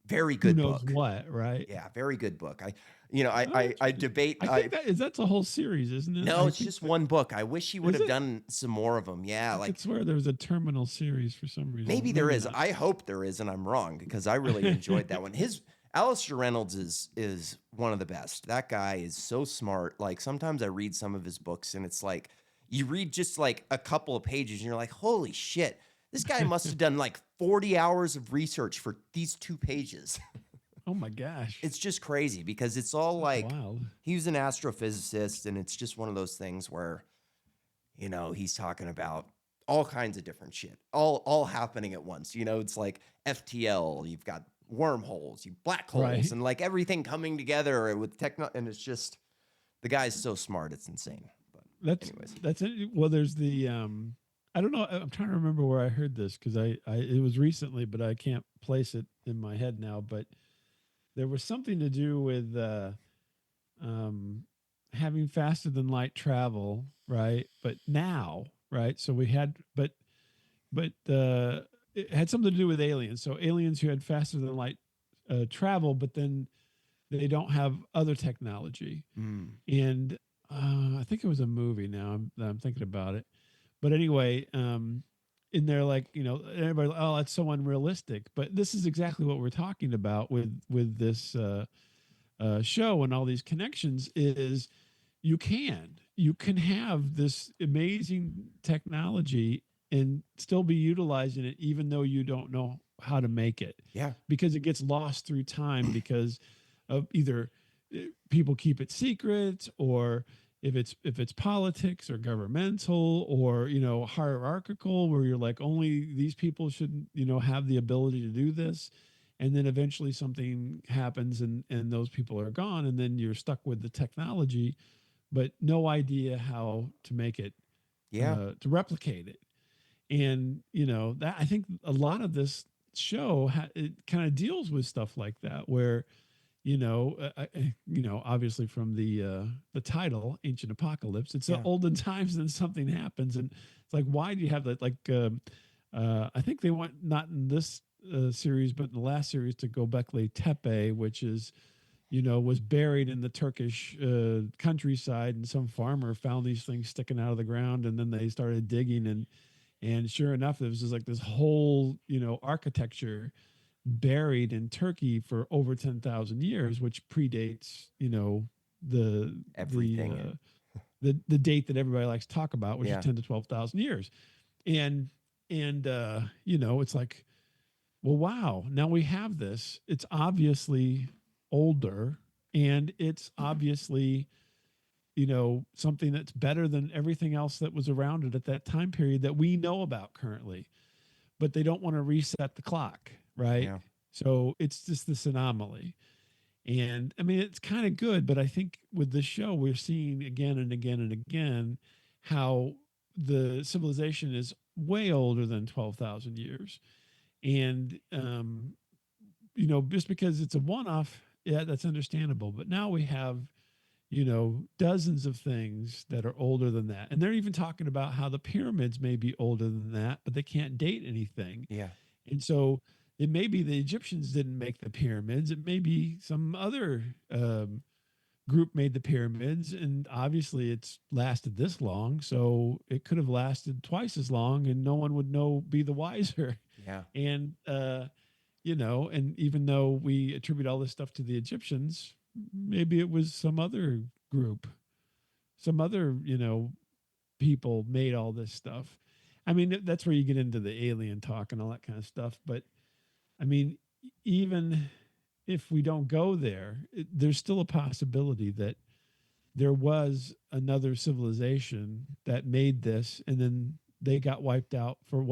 Speaker 1: Very
Speaker 2: who
Speaker 1: good
Speaker 2: knows
Speaker 1: book.
Speaker 2: what, right?
Speaker 1: Yeah, very good book. You know,
Speaker 2: Oh,
Speaker 1: I
Speaker 2: interesting.
Speaker 1: debate.
Speaker 2: I think that's a whole series, isn't it?
Speaker 1: No,
Speaker 2: I
Speaker 1: it's
Speaker 2: think
Speaker 1: just
Speaker 2: that
Speaker 1: one book. I wish he would
Speaker 2: is
Speaker 1: have
Speaker 2: it.
Speaker 1: done some more of them. Yeah,
Speaker 2: I
Speaker 1: like
Speaker 2: could swear there was a terminal series for some reason.
Speaker 1: maybe there
Speaker 2: Maybe
Speaker 1: is.
Speaker 2: not.
Speaker 1: I hope there is, and I'm wrong because I really enjoyed that one. His Alistair Reynolds is one of the best. That guy is so smart. Like sometimes I read some of his books, and it's like you read just like a couple of pages, and you're like, holy shit, this guy must have done like 40 hours of research for these 2 pages.
Speaker 2: Oh my gosh,
Speaker 1: It's just crazy because it's all
Speaker 2: that's
Speaker 1: like
Speaker 2: wild.
Speaker 1: he was an astrophysicist, and it's just one of those things where he's talking about all kinds of different shit, all happening at once. You know, it's like FTL, you've got wormholes, you black holes,
Speaker 2: Right.
Speaker 1: and like everything coming together with techno, and it's just the guy's so smart, it's insane. But
Speaker 2: That's
Speaker 1: anyways,
Speaker 2: that's it. Well, there's the I don't know. I'm trying to remember where I heard this because I it was recently, but I can't place it in my head now. But there was something to do with um, having faster than light travel, right? But now, right? So we had, but it had something to do with aliens. So aliens who had faster than light travel, but then they don't have other technology.
Speaker 1: mm,
Speaker 2: And I think it was a movie. Now I'm thinking about it. But anyway, in there, like everybody, oh, that's so unrealistic. But this is exactly what we're talking about with this show and all these connections. Is you can have this amazing technology and still be utilizing it even though you don't know how to make it
Speaker 1: yeah,
Speaker 2: because it gets lost through time because of either people keep it secret or if it's politics or governmental or hierarchical where you're like only these people should have the ability to do this, and then eventually something happens and those people are gone and then you're stuck with the technology but no idea how to make it
Speaker 1: yeah,
Speaker 2: to replicate it. And that I think a lot of this show it kind of deals with stuff like that where obviously from the title Ancient Apocalypse, it's
Speaker 1: yeah,
Speaker 2: olden times and something happens and it's like why do you have that, like I think they want not in this series but in the last series to Gobekli Tepe, which is was buried in the Turkish countryside, and some farmer found these things sticking out of the ground, and then they started digging, and sure enough, there was just like this whole architecture buried in Turkey for over 10,000 years, which predates, the
Speaker 1: Everything.
Speaker 2: the date that everybody likes to talk about, which is
Speaker 1: Yeah.
Speaker 2: 10 to 12,000 years. And it's like, well, wow, now we have this. It's obviously older, and it's obviously, something that's better than everything else that was around it at that time period that we know about currently. But they don't want to reset the clock, right?
Speaker 1: Yeah.
Speaker 2: So it's just this anomaly. And I mean, it's kind of good, but I think with this show, we're seeing again and again and again how the civilization is way older than 12,000 years. And, just because it's a one off, yeah, that's understandable. But now we have, dozens of things that are older than that. And they're even talking about how the pyramids may be older than that, but they can't date anything.
Speaker 1: Yeah.
Speaker 2: And so it may be the Egyptians didn't make the pyramids. It may be some other group made the pyramids. And obviously it's lasted this long. So it could have lasted twice as long and no one would be the wiser.
Speaker 1: Yeah.
Speaker 2: And, and even though we attribute all this stuff to the Egyptians, maybe it was some other group, some other, people made all this stuff. I mean, that's where you get into the alien talk and all that kind of stuff. But I mean, even if we don't go there, there's still a possibility that there was another civilization that made this and then they got wiped out for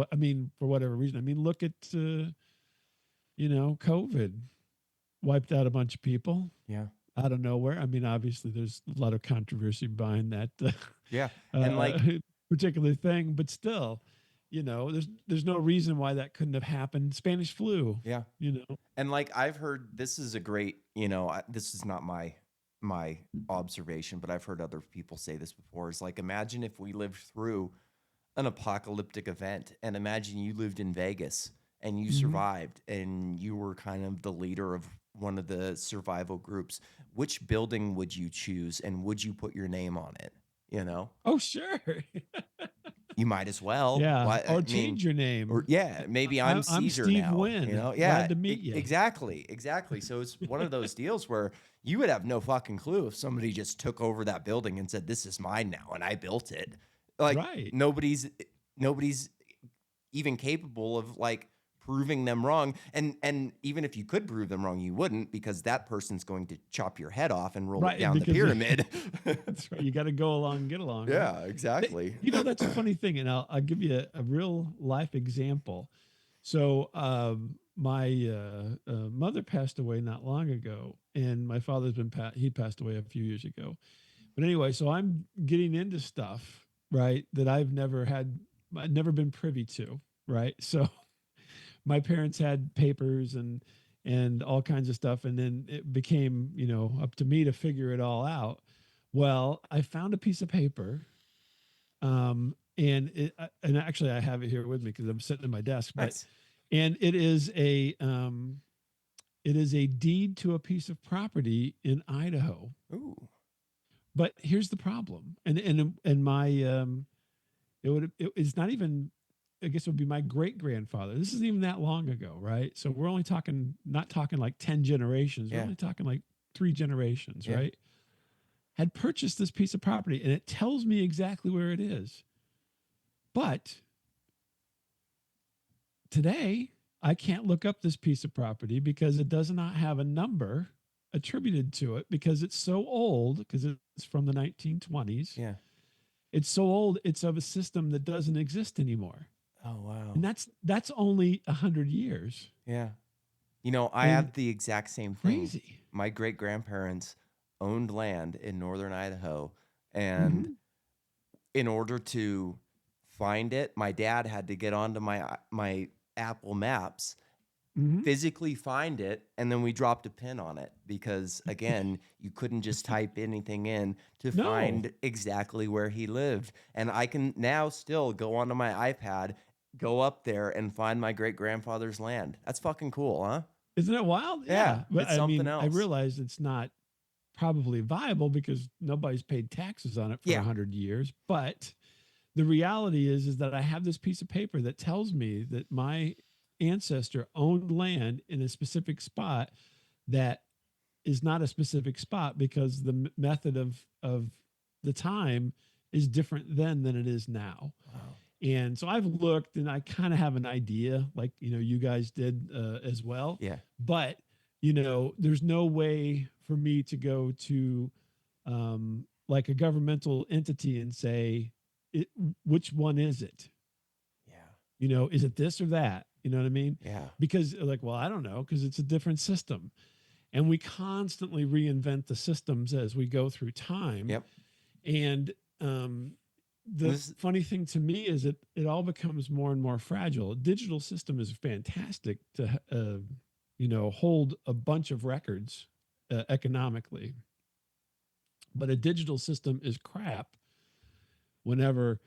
Speaker 2: for whatever reason. I mean, look at, COVID wiped out a bunch of people
Speaker 1: Yeah.
Speaker 2: out of nowhere. I mean, obviously, there's a lot of controversy behind that
Speaker 1: Yeah. And like,
Speaker 2: particular thing, but still, there's no reason why that couldn't have happened. Spanish flu,
Speaker 1: yeah. And like, I've heard this is a great, this is not my observation, but I've heard other people say this before. Is like, imagine if we lived through an apocalyptic event, and imagine you lived in Vegas and you
Speaker 2: Mhm.
Speaker 1: survived and you were kind of the leader of one of the survival groups. Which building would you choose, and would you put your name on it?
Speaker 2: Oh, sure.
Speaker 1: You might as well.
Speaker 2: Yeah.
Speaker 1: Why?
Speaker 2: Or
Speaker 1: I mean,
Speaker 2: change your
Speaker 1: or
Speaker 2: name.
Speaker 1: yeah, maybe I'm
Speaker 2: I'm
Speaker 1: Caesar
Speaker 2: Steve
Speaker 1: now.
Speaker 2: Wynn.
Speaker 1: Yeah,
Speaker 2: Glad to meet you.
Speaker 1: exactly. So it's one of those deals where you would have no fucking clue if somebody just took over that building and said, "This is mine now, and I built it." Like,
Speaker 2: Right.
Speaker 1: nobody's even capable of like proving them wrong. And even if you could prove them wrong, you wouldn't, because that person's going to chop your head off and roll it
Speaker 2: Right.
Speaker 1: down the
Speaker 2: Because
Speaker 1: pyramid.
Speaker 2: that's right. You got to go along and get along. Right.
Speaker 1: Yeah, exactly.
Speaker 2: That's a funny thing. And I'll give you a real life example. So, my mother passed away not long ago, and my father's he passed away a few years ago. But anyway, so I'm getting into stuff, right, that I've never been privy to, right? So my parents had papers and all kinds of stuff, and then it became, up to me to figure it all out. Well, I found a piece of paper, and actually I have it here with me because I'm sitting at my desk, but
Speaker 1: Nice.
Speaker 2: and it is a deed to a piece of property in Idaho.
Speaker 1: Ooh.
Speaker 2: But here's the problem, and my it's not even, I guess it would be my great grandfather. This isn't even that long ago, right? So we're only not talking like 10 generations. We're
Speaker 1: Yeah.
Speaker 2: only talking like 3 generations,
Speaker 1: Yeah.
Speaker 2: right? Had purchased this piece of property, and it tells me exactly where it is. But today, I can't look up this piece of property because it does not have a number attributed to it because it's so old, because it's from the 1920s.
Speaker 1: Yeah.
Speaker 2: It's so old, it's of a system that doesn't exist anymore.
Speaker 1: Oh, wow.
Speaker 2: And that's only 100 years.
Speaker 1: Yeah. I
Speaker 2: And
Speaker 1: have the exact same thing.
Speaker 2: crazy.
Speaker 1: My great grandparents owned land in northern Idaho, and
Speaker 2: Mhm.
Speaker 1: in order to find it, my dad had to get onto my Apple Maps,
Speaker 2: Mhm.
Speaker 1: physically find it, and then we dropped a pin on it because, again, you couldn't just type anything in to
Speaker 2: No.
Speaker 1: find exactly where he lived. And I can now still go onto my iPad, go up there, and find my great grandfather's land. That's fucking cool, huh?
Speaker 2: Isn't it wild?
Speaker 1: Yeah,
Speaker 2: Yeah. But
Speaker 1: it's
Speaker 2: I
Speaker 1: something
Speaker 2: mean, I
Speaker 1: else.
Speaker 2: realize it's not probably viable because nobody's paid taxes on it for
Speaker 1: Yeah.
Speaker 2: 100 years. But the reality is that I have this piece of paper that tells me that my ancestor owned land in a specific spot that is not a specific spot because the method of the time is different then than it is now.
Speaker 1: Wow.
Speaker 2: And so I've looked and I kind of have an idea, like, you guys did as well.
Speaker 1: Yeah.
Speaker 2: But, there's no way for me to go to like a governmental entity and say, which one is it?
Speaker 1: Yeah.
Speaker 2: Is it this or that? You know what I mean?
Speaker 1: Yeah.
Speaker 2: Because, like, well, I don't know, because it's a different system. And we constantly reinvent the systems as we go through time.
Speaker 1: Yep.
Speaker 2: And the
Speaker 1: This,
Speaker 2: funny thing to me is it all becomes more and more fragile. A digital system is fantastic to hold a bunch of records economically, but a digital system is crap whenever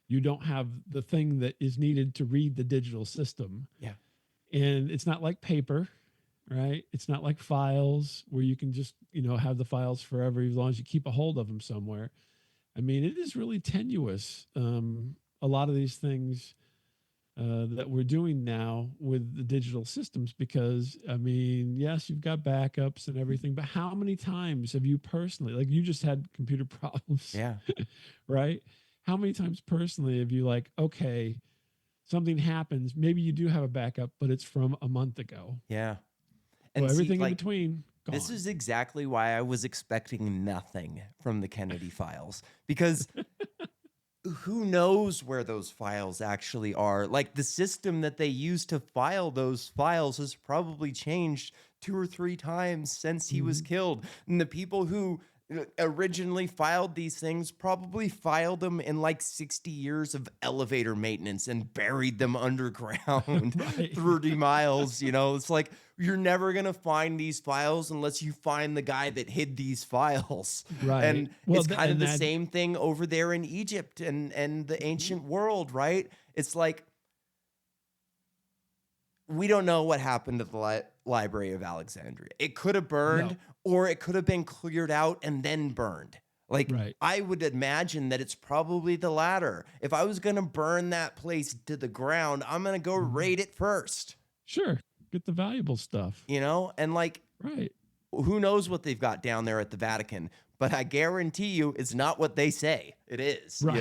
Speaker 2: you don't have the thing that is needed to read the digital system.
Speaker 1: yeah.
Speaker 2: And it's not like paper, right? It's not like files where you can just have the files forever as long as you keep a hold of them somewhere. I mean, it is really tenuous. A lot of these things that we're doing now with the digital systems, because I mean, yes, you've got backups and everything, but how many times have you personally, like, you just had computer problems,
Speaker 1: Yeah.
Speaker 2: right? How many times personally have you, like, okay, something happens, maybe you do have a backup, but it's from a month ago.
Speaker 1: Yeah.
Speaker 2: Well,
Speaker 1: And see,
Speaker 2: everything in
Speaker 1: like,
Speaker 2: between, gone.
Speaker 1: this is exactly why I was expecting nothing from the Kennedy files, because who knows where those files actually are? Like, the system that they use to file those files has probably changed 2 or 3 times since he was
Speaker 2: Mhm.
Speaker 1: killed. And the people who originally filed these things probably filed them in like 60 years of elevator maintenance and buried them underground
Speaker 2: Right.
Speaker 1: 30 miles. It's like you're never going to find these files unless you find the guy that hid these files.
Speaker 2: Right.
Speaker 1: And
Speaker 2: Well,
Speaker 1: it's kind of
Speaker 2: and
Speaker 1: the
Speaker 2: that,
Speaker 1: same thing over there in Egypt and the
Speaker 2: Mhm.
Speaker 1: ancient world, right? It's like we don't know what happened to the Library of Alexandria. It could have burned,
Speaker 2: No.
Speaker 1: or it could have been cleared out and then burned. Like,
Speaker 2: Right.
Speaker 1: I would imagine that it's probably the latter. If I was going to burn that place to the ground, I'm going to go
Speaker 2: Mhm.
Speaker 1: raid it first,
Speaker 2: Sure. Get the valuable stuff.
Speaker 1: And like,
Speaker 2: Right.
Speaker 1: who knows what they've got down there at the Vatican, but I guarantee you it's not what they say it is.
Speaker 2: Right.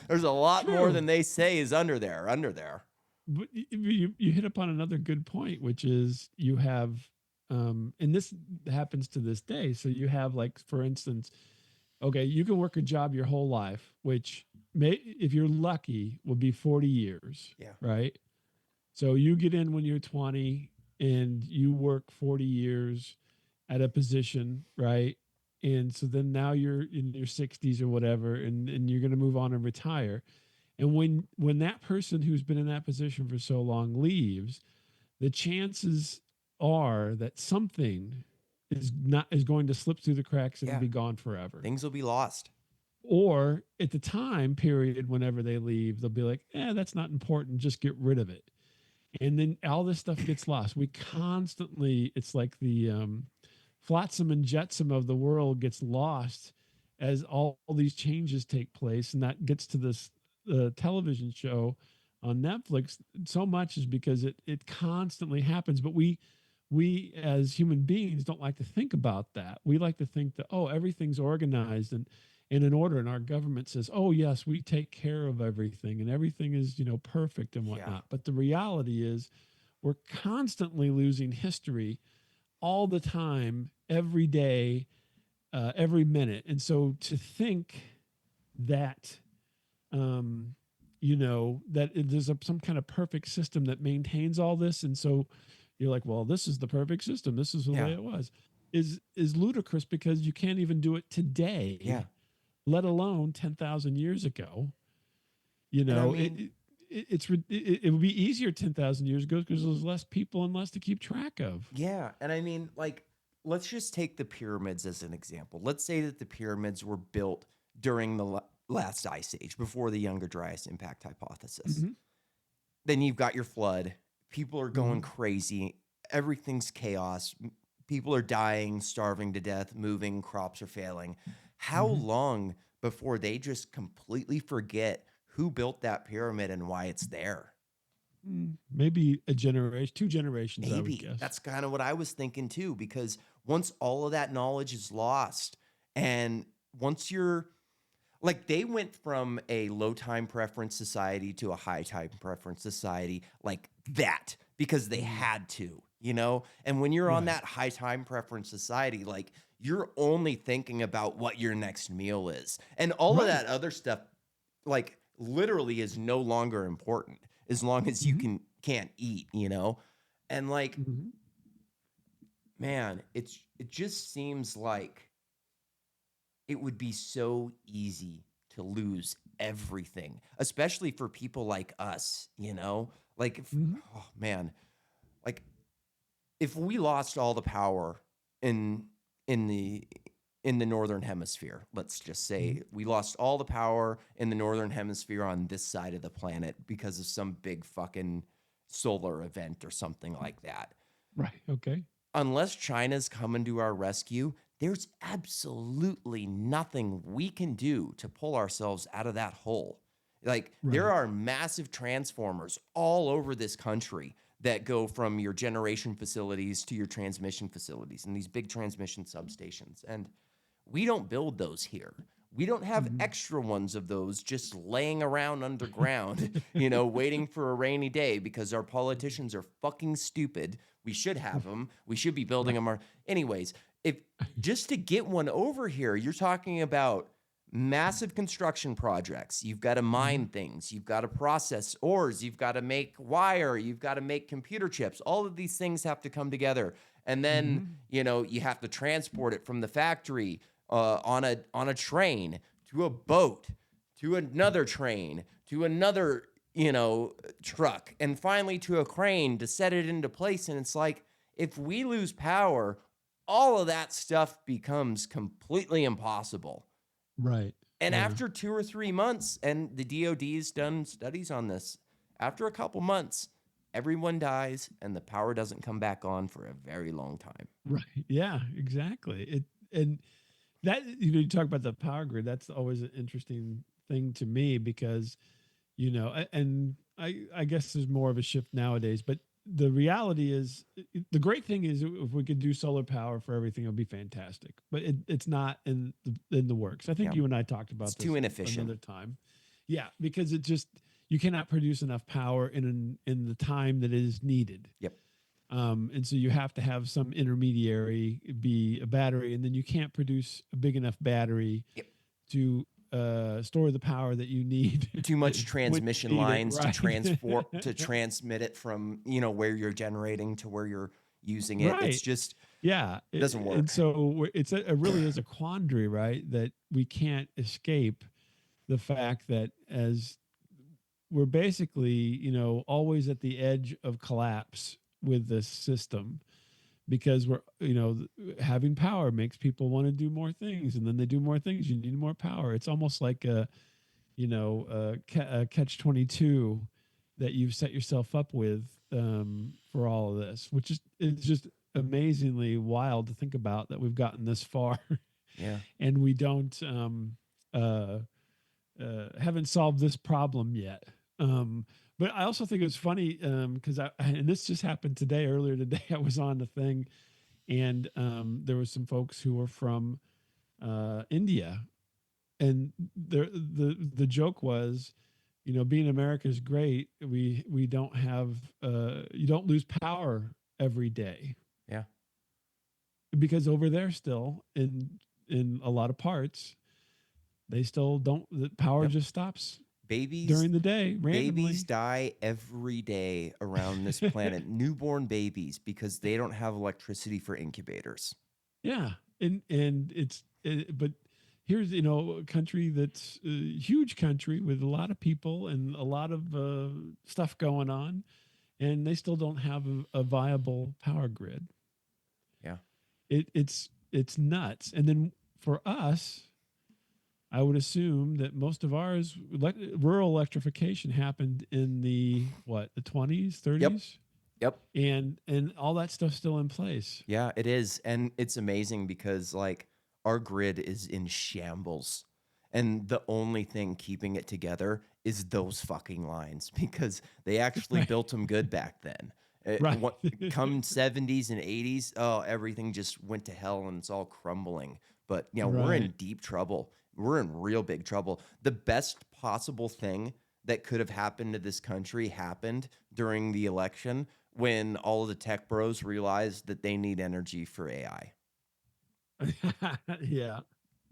Speaker 1: There's a lot more
Speaker 2: True.
Speaker 1: than they say is under there.
Speaker 2: But you hit upon another good point, which is you have, and this happens to this day. So you have, like, for instance, okay, you can work a job your whole life, which if you're lucky, will be 40 years,
Speaker 1: Yeah.
Speaker 2: right? So you get in when you're 20 and you work 40 years at a position, right? And so then now you're in your 60s or whatever, and you're going to move on and retire. And when that person who's been in that position for so long leaves, the chances are that something is going to slip through the cracks and
Speaker 1: Yeah.
Speaker 2: be gone forever.
Speaker 1: Things will be lost.
Speaker 2: Or at the time period, whenever they leave, they'll be like, that's not important. Just get rid of it. And then all this stuff gets lost. We constantly, it's like the flotsam and jetsam of the world gets lost as all these changes take place. And that gets to this television show on Netflix. So much is because it constantly happens. But we as human beings don't like to think about that. We like to think that, oh, everything's organized and in order, and our government says, oh yes, we take care of everything and everything is perfect and whatnot. But the reality is we're constantly losing history all the time, every day, every minute. And so to think that that there's some kind of perfect system that maintains all this, and so you're like, well, this is the perfect system, this is the way it was, is ludicrous, because you can't even do it today.
Speaker 1: Yeah.
Speaker 2: Let alone 10,000 years ago.
Speaker 1: And I mean,
Speaker 2: It would be easier 10,000 years ago because there's less people and less to keep track of.
Speaker 1: yeah. And I mean, like, let's just take the pyramids as an example. Let's say that the pyramids were built during the last ice age, before the Younger Dryas impact hypothesis.
Speaker 2: Mhm.
Speaker 1: Then you've got your flood. People are going
Speaker 2: Mhm.
Speaker 1: crazy. Everything's chaos. People are dying, starving to death, moving, crops are failing. How
Speaker 2: Mhm.
Speaker 1: long before they just completely forget who built that pyramid and why it's there?
Speaker 2: maybe a generation, 2 generations, I would
Speaker 1: Maybe
Speaker 2: guess.
Speaker 1: that's kind of what I was thinking too, because once all of that knowledge is lost, and once you're like, they went from a low time preference society to a high time preference society like that because they
Speaker 2: Mhm.
Speaker 1: had to, you know? And when you're on
Speaker 2: Right.
Speaker 1: that high time preference society, like, you're only thinking about what your next meal is. And all of
Speaker 2: Right.
Speaker 1: that other stuff, like, literally is no longer important as long as you
Speaker 2: Mhm.
Speaker 1: can't eat, you know? And like,
Speaker 2: Mhm.
Speaker 1: man, it just seems like it would be so easy to lose everything, especially for people like us, you know? Like, if,
Speaker 2: Mhm.
Speaker 1: oh man, like if we lost all the power in in the in the northern hemisphere, let's just
Speaker 2: Mhm.
Speaker 1: say we lost all the power in the northern hemisphere on this side of the planet because of some big fucking solar event or something like that,
Speaker 2: Right. Okay.
Speaker 1: unless China's coming to our rescue, there's absolutely nothing we can do to pull ourselves out of that hole. Like, there
Speaker 2: Right.
Speaker 1: are massive transformers all over this country that go from your generation facilities to your transmission facilities and these big transmission substations. And we don't build those here. We don't have
Speaker 2: Mhm.
Speaker 1: extra ones of those just laying around underground, waiting for a rainy day because our politicians are fucking stupid. We should have them. We should be building
Speaker 2: Right.
Speaker 1: them. Anyways, if just to get one over here, you're talking about massive construction projects. You've got to
Speaker 2: Mhm.
Speaker 1: mine things. You've got to process ores. You've got to make wire. You've got to make computer chips. All of these things have to come together. And then,
Speaker 2: Mhm.
Speaker 1: you have to transport it from the factory on a train to a boat to another train to another truck and finally to a crane to set it into place. And it's like, if we lose power, all of that stuff becomes completely impossible.
Speaker 2: Right.
Speaker 1: And
Speaker 2: Yeah.
Speaker 1: after 2 or 3 months, and the DoD's done studies on this, after a couple months, everyone dies and the power doesn't come back on for a very long time.
Speaker 2: Right. Yeah. Exactly. And that, you talk about the power grid. That's always an interesting thing to me because and I guess there's more of a shift nowadays, but the reality is the great thing is if we could do solar power for everything, it would be fantastic. But it's not in the works. I think
Speaker 1: Yeah,
Speaker 2: you and I talked
Speaker 1: it's
Speaker 2: about
Speaker 1: too
Speaker 2: this
Speaker 1: inefficient.
Speaker 2: another time. Yeah, because it just you cannot produce enough power in the time that is needed.
Speaker 1: Yep.
Speaker 2: And so you have to have some intermediary be a battery, and then you can't produce a big enough battery
Speaker 1: Yep.
Speaker 2: to store the power that you need
Speaker 1: Too much
Speaker 2: when
Speaker 1: transmission
Speaker 2: you need it,
Speaker 1: lines to
Speaker 2: right?
Speaker 1: transmit it from where you're generating to where you're using it. It's
Speaker 2: Right.
Speaker 1: just
Speaker 2: Yeah.
Speaker 1: doesn't
Speaker 2: And
Speaker 1: work.
Speaker 2: so it really is a quandary, right? That we can't escape the fact that as we're basically, always at the edge of collapse with this system because we're, having power makes people want to do more things. And then they do more things. You need more power. It's almost like a catch 22 that you've set yourself up with for all of this, which is just amazingly wild to think about that we've gotten this far
Speaker 1: Yeah.
Speaker 2: and we don't uh, haven't solved this problem yet. But I also think it's funny because and this just happened today. Earlier today, I was on the thing, and there was some folks who were from India, and the joke was, being America is great. We don't have you don't lose power every day
Speaker 1: Yeah.
Speaker 2: because over there still in a lot of parts they still don't. The power
Speaker 1: Yep.
Speaker 2: just stops
Speaker 1: Babies
Speaker 2: during the day
Speaker 1: babies
Speaker 2: randomly.
Speaker 1: die every day around this planet. Newborn babies because they don't have electricity for incubators.
Speaker 2: Yeah, and but here's a country that's a huge country with a lot of people and a lot of stuff going on, and they still don't have a viable power grid.
Speaker 1: Yeah.
Speaker 2: It's nuts. And then for us, I would assume that most of ours rural electrification happened in the 20s,
Speaker 1: Yep.
Speaker 2: 30s,
Speaker 1: Yep.
Speaker 2: and all that stuff's still in place.
Speaker 1: Yeah, it is. And it's amazing because like our grid is in shambles. And the only thing keeping it together is those fucking lines because they actually
Speaker 2: Right.
Speaker 1: built them good back then.
Speaker 2: Right.
Speaker 1: What come 70s and 80s, oh, everything just went to hell and it's all crumbling. But we're in
Speaker 2: Right.
Speaker 1: deep trouble. We're in real big trouble. The best possible thing that could have happened to this country happened during the election when all of the tech bros realized that they need energy for AI.
Speaker 2: Yeah.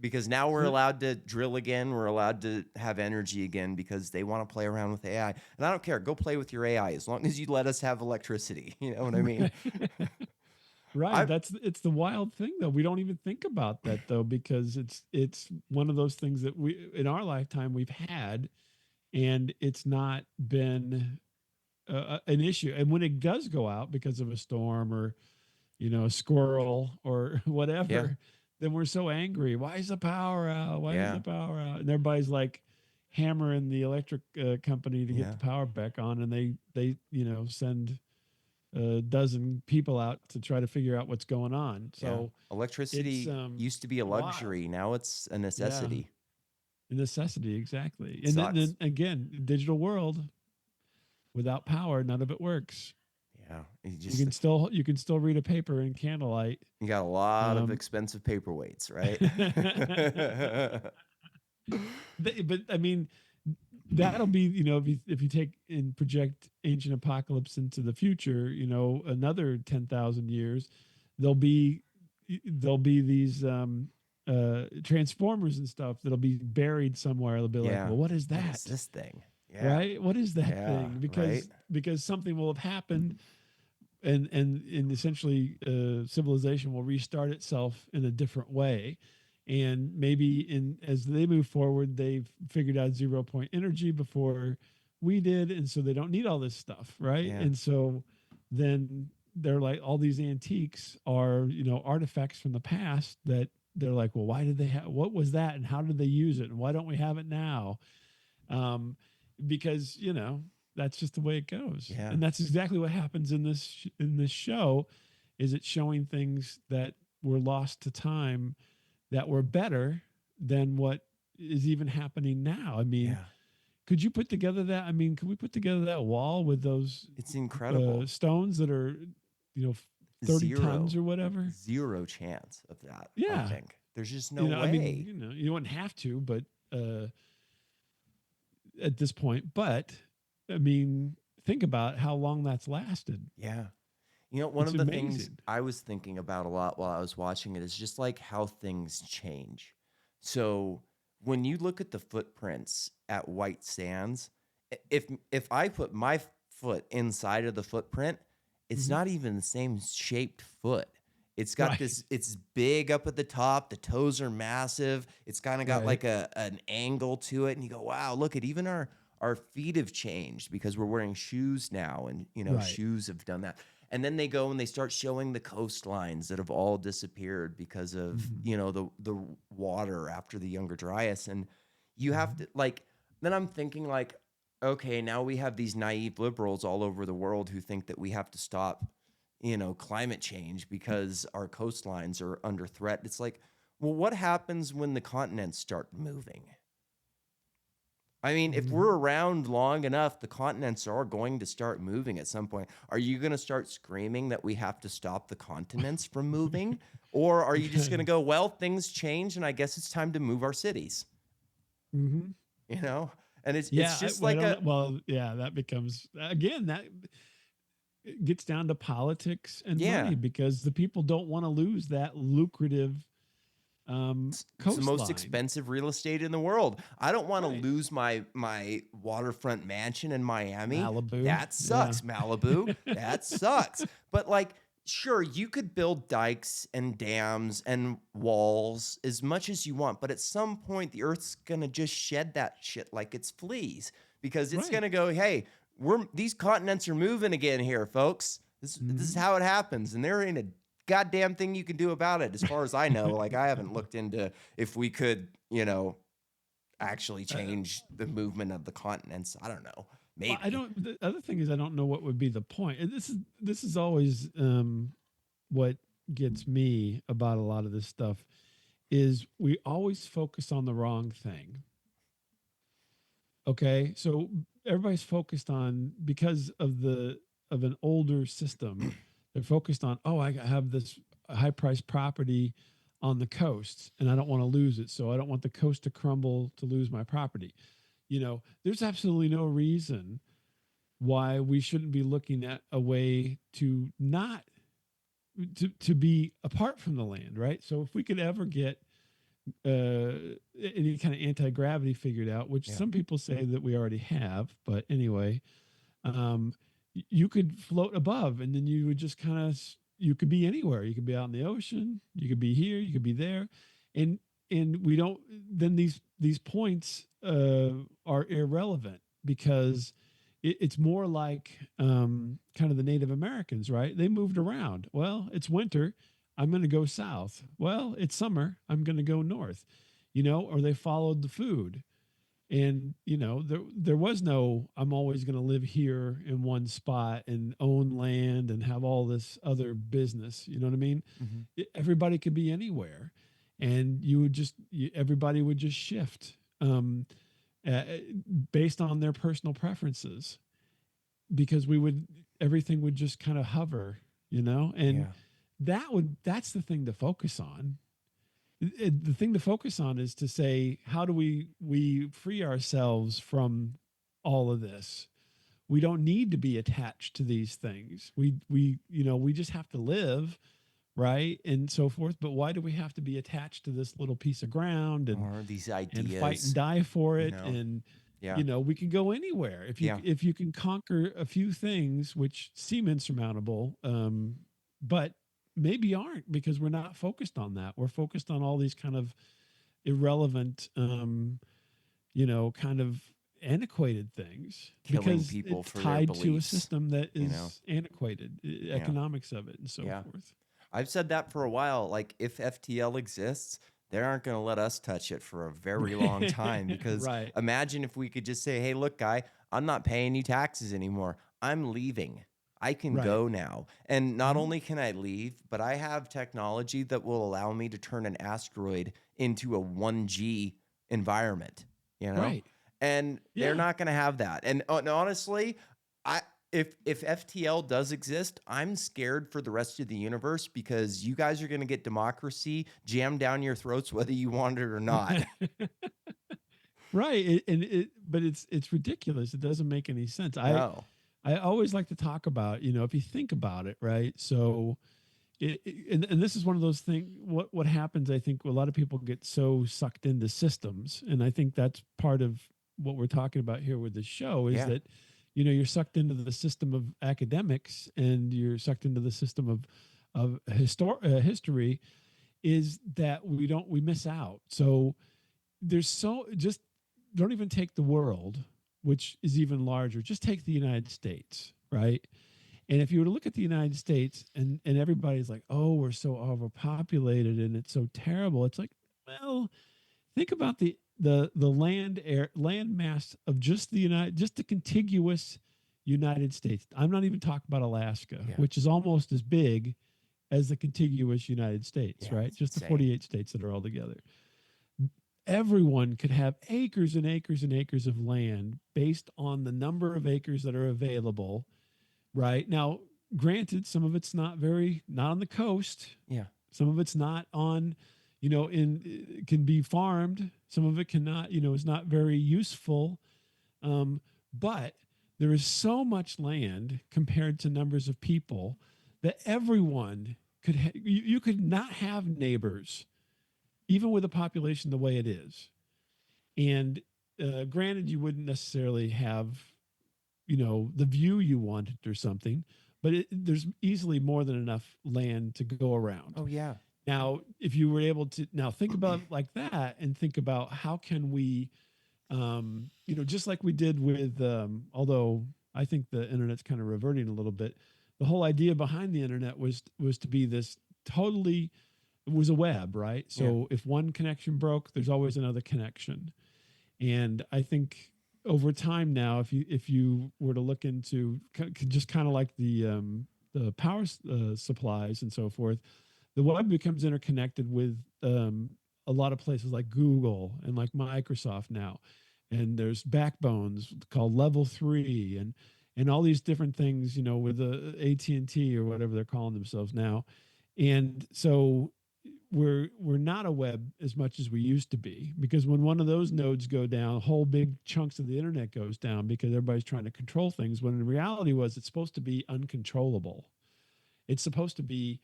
Speaker 1: Because now we're
Speaker 2: So,
Speaker 1: allowed to drill again. We're allowed to have energy again because they want to play around with AI. And I don't care. Go play with your AI as long as you let us have electricity. You know what I mean?
Speaker 2: right. Right.
Speaker 1: I
Speaker 2: It's the wild thing though. We don't even think about that though, because it's one of those things that we in our lifetime we've had, and it's not been an issue. And when it does go out because of a storm or a squirrel or
Speaker 1: yeah,
Speaker 2: whatever, then we're so angry. Why is the power out? Why is
Speaker 1: yeah,
Speaker 2: the power out? And everybody's like hammering the electric company to get
Speaker 1: yeah,
Speaker 2: the power back on, and they send a dozen people out to try to figure out what's going on.
Speaker 1: yeah.
Speaker 2: So it's
Speaker 1: Electricity used to be a
Speaker 2: wild.
Speaker 1: luxury. Now it's a
Speaker 2: Yeah,
Speaker 1: necessity.
Speaker 2: a necessity exactly.
Speaker 1: It
Speaker 2: And
Speaker 1: sucks.
Speaker 2: then again, digital world without power, none of it works.
Speaker 1: Yeah, you
Speaker 2: You
Speaker 1: just
Speaker 2: can still read a paper in candlelight.
Speaker 1: you got a lot of
Speaker 2: Um,
Speaker 1: expensive paperweights, right?
Speaker 2: but I mean, that'll be if you take and project ancient apocalypse into the future, another 10,000 years, there'll be there'll be these transformers and stuff that'll be buried somewhere. They'll be like,
Speaker 1: Yeah.
Speaker 2: well, what is
Speaker 1: What is
Speaker 2: that?
Speaker 1: this thing? Yeah.
Speaker 2: Right? What is that
Speaker 1: Yeah.
Speaker 2: thing?
Speaker 1: Right.
Speaker 2: Because something will have happened, and essentially civilization will restart itself in a different way. And maybe in as they move forward, they've figured out 0 point energy before we did, and so they don't need all this stuff, right?
Speaker 1: Yeah.
Speaker 2: And so then they're like, all these antiques are artifacts from the past that they're like, well, why did they have, what was that, and how did they use it, and why don't we have it now? um, because that's just the way it goes,
Speaker 1: Yeah.
Speaker 2: and that's exactly what happens in this show. Is it showing things that were lost to time that were better than what is even happening now? I mean,
Speaker 1: Yeah.
Speaker 2: could you put together that? I mean, could we put together that wall with those
Speaker 1: It's incredible.
Speaker 2: stones that are, you know, 30 tons
Speaker 1: Zero,
Speaker 2: or whatever?
Speaker 1: zero chance of that. I
Speaker 2: Yeah.
Speaker 1: think there's just no
Speaker 2: I mean,
Speaker 1: way.
Speaker 2: you wouldn't have to, but uh, at this point. But I mean, think about how long that's lasted.
Speaker 1: Yeah. One
Speaker 2: It's
Speaker 1: of the things
Speaker 2: amazing.
Speaker 1: I was thinking about a lot while I was watching it is just like how things change. So when you look at the footprints at White Sands, if I put my foot inside of the footprint, it's
Speaker 2: Hmm.
Speaker 1: not even the same shaped foot. It's got
Speaker 2: Right.
Speaker 1: this, it's big up at the top. The toes are massive. It's kind of got
Speaker 2: Right.
Speaker 1: like an angle to it. And you go, wow, look at even our feet have changed because we're wearing shoes now. And,
Speaker 2: Right.
Speaker 1: shoes have done that. And then they go and they start showing the coastlines that have all disappeared because of,
Speaker 2: Hmm.
Speaker 1: the water after the Younger Dryas. And you have
Speaker 2: Hmm.
Speaker 1: to like, then I'm thinking like, okay, now we have these naive liberals all over the world who think that we have to stop, climate change because our coastlines are under threat. It's like, well, what happens when the continents start moving? I mean, if we're
Speaker 2: Hmm.
Speaker 1: around long enough, the continents are going to start moving at some point. Are you going to start screaming that we have to stop the continents from moving? Or are you just going to go, well, things change and I guess it's time to move our cities,
Speaker 2: Hmm.
Speaker 1: you know? And it's
Speaker 2: Yeah.
Speaker 1: just
Speaker 2: I
Speaker 1: like
Speaker 2: don't
Speaker 1: a
Speaker 2: know. Well, yeah, that becomes again that it gets down to politics and money,
Speaker 1: yeah,
Speaker 2: because the people don't want to lose that lucrative
Speaker 1: it's the most
Speaker 2: coastline.
Speaker 1: expensive real estate in the world. I don't want to
Speaker 2: Right.
Speaker 1: lose my waterfront mansion in Miami.
Speaker 2: Malibu.
Speaker 1: That
Speaker 2: Yeah.
Speaker 1: sucks, Malibu. That sucks. But like, sure, you could build dikes and dams and walls as much as you want, but at some point the earth's gonna just shed that shit like it's fleas because it's
Speaker 2: Right.
Speaker 1: gonna go, hey, these continents are moving again here, folks. This is
Speaker 2: Hmm.
Speaker 1: how it happens, and there ain't a goddamn thing you can do about it, as far as I know. Like, I haven't looked into if we could, actually change the movement of the continents. I don't know.
Speaker 2: Well, I
Speaker 1: Maybe.
Speaker 2: don't. The other thing is, I don't know what would be the point. And this is always what gets me about a lot of this stuff is we always focus on the wrong thing. Okay, so everybody's focused on, because of an older system, they're focused on, oh, I have this high priced property on the coast and I don't want to lose it, so I don't want the coast to crumble to lose my property. There's absolutely no reason why we shouldn't be looking at a way to not to be apart from the land, right? So if we could ever get any kind of anti-gravity figured out, which
Speaker 1: Yeah.
Speaker 2: some people say that we already have, but anyway, um, you could float above, and then you would just kind of, you could be anywhere. You could be out in the ocean, you could be here, you could be there, and we don't. Then these points are irrelevant, because it's more like kind of the Native Americans, right? They moved around. Well, it's winter, I'm going to go south. Well, it's summer, I'm going to go north. Or they followed the food. And there was no, I'm always going to live here in one spot and own land and have all this other business. You know what I mean?
Speaker 1: Mm-hmm.
Speaker 2: Everybody could be anywhere, and everybody would just shift uh, based on their personal preferences, because everything would just kind of hover, and
Speaker 1: Yeah.
Speaker 2: that's the thing to focus on. The thing to focus on is to say, how do we free ourselves from all of this? We don't need to be attached to these things. We just have to live, right, and so forth. But why do we have to be attached to this little piece of ground,
Speaker 1: Or these
Speaker 2: and fight and
Speaker 1: ideas,
Speaker 2: die for
Speaker 1: you
Speaker 2: it?
Speaker 1: know.
Speaker 2: And
Speaker 1: Yeah.
Speaker 2: we can go anywhere if you
Speaker 1: Yeah.
Speaker 2: if you can conquer a few things which seem insurmountable, but maybe aren't, because we're not focused on that. We're focused on all these kind of irrelevant, kind of antiquated things,
Speaker 1: Killing
Speaker 2: because
Speaker 1: people
Speaker 2: it's
Speaker 1: for their
Speaker 2: tied to a
Speaker 1: beliefs,
Speaker 2: system that
Speaker 1: you know.
Speaker 2: is antiquated,
Speaker 1: Yeah.
Speaker 2: economics of it and so
Speaker 1: Yeah.
Speaker 2: forth.
Speaker 1: I've said that for a while. Like, if FTL exists, they aren't going to let us touch it for a very long time, because
Speaker 2: Right.
Speaker 1: imagine if we could just say, hey, look, guy, I'm not paying you taxes anymore. I'm leaving. I can
Speaker 2: Right.
Speaker 1: go now. And not
Speaker 2: Mhm.
Speaker 1: only can I leave, but I have technology that will allow me to turn an asteroid into a 1G environment, you know?
Speaker 2: Right.
Speaker 1: And they're
Speaker 2: Yeah.
Speaker 1: not going to have that. And honestly, I if FTL does exist, I'm scared for the rest of the universe, because you guys are going to get democracy jammed down your throats whether you want it or not.
Speaker 2: Right. But it's ridiculous. It doesn't make any sense.
Speaker 1: No.
Speaker 2: I always like to talk about, if you think about it, right? So, and this is one of those things. What happens? I think a lot of people get so sucked into systems, and I think that's part of what we're talking about here with the show, is
Speaker 1: Yeah.
Speaker 2: that, you're sucked into the system of academics, and you're sucked into the system of history. Is that we miss out? So just don't even take the world, which is even larger. Just take the United States, right? And if you were to look at the United States, and everybody's like, oh, we're so overpopulated and it's so terrible. It's like, well, think about the land mass of just the contiguous United States. I'm not even talking about Alaska,
Speaker 1: Yeah.
Speaker 2: which is almost as big as the contiguous United States,
Speaker 1: Yeah,
Speaker 2: right?
Speaker 1: it's
Speaker 2: Just the
Speaker 1: insane.
Speaker 2: 48 states that are all together. Everyone could have acres and acres and acres of land based on the number of acres that are available, right? Now, granted, some of it's not on the coast.
Speaker 1: Yeah.
Speaker 2: Some of it's not on, can be farmed. Some of it cannot, is not very useful. But there is so much land compared to numbers of people that everyone you could not have neighbors, even with a population the way it is. And granted, you wouldn't necessarily have, the view you wanted or something, but there's easily more than enough land to go around.
Speaker 1: Oh, yeah.
Speaker 2: Now, if you were able to now think about it like that, and think about how can we, just like we did with, although I think the internet's kind of reverting a little bit, the whole idea behind the internet was to be this totally, it was a web, right?
Speaker 1: Yeah.
Speaker 2: So if one connection broke, there's always another connection. And I think over time now, if you were to look into just kind of like the power supplies and so forth, the web becomes interconnected with a lot of places like Google and like Microsoft now, and there's backbones called Level 3, and all these different things, with the AT&T or whatever they're calling themselves now. And so we're not a web as much as we used to be, because when one of those nodes go down, whole big chunks of the internet goes down, because everybody's trying to control things, when in reality it's supposed to be uncontrollable. It's supposed to be,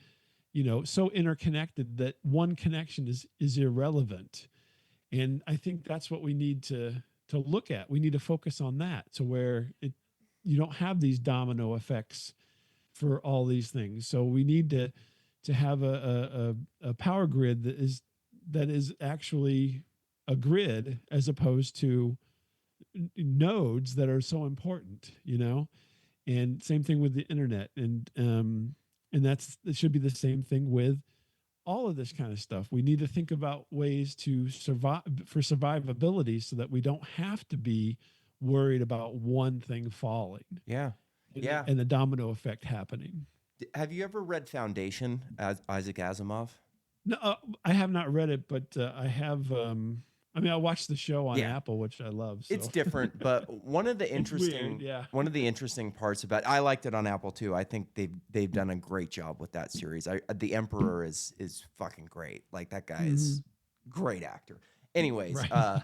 Speaker 2: so interconnected that one connection is irrelevant. And I think that's what we need to look at. We need to focus on that, so where you don't have these domino effects for all these things. So we need to have a power grid that is actually a grid, as opposed to nodes that are so important, And same thing with the internet, and it should be the same thing with all of this kind of stuff. We need to think about ways to survive, for survivability, so that we don't have to be worried about one thing falling,
Speaker 1: Yeah. Yeah.
Speaker 2: and the domino effect happening.
Speaker 1: Have you ever read Foundation, as Isaac Asimov?
Speaker 2: No, I have not read it, but I have. I watched the show on
Speaker 1: Yeah.
Speaker 2: Apple, which I love. So.
Speaker 1: It's different, but one of the
Speaker 2: It's
Speaker 1: interesting,
Speaker 2: weird, yeah.
Speaker 1: one of the interesting parts about, I liked it on Apple too. I think they've done a great job with that series. The Emperor is fucking great. Like, that guy is great actor. Anyways,
Speaker 2: Right.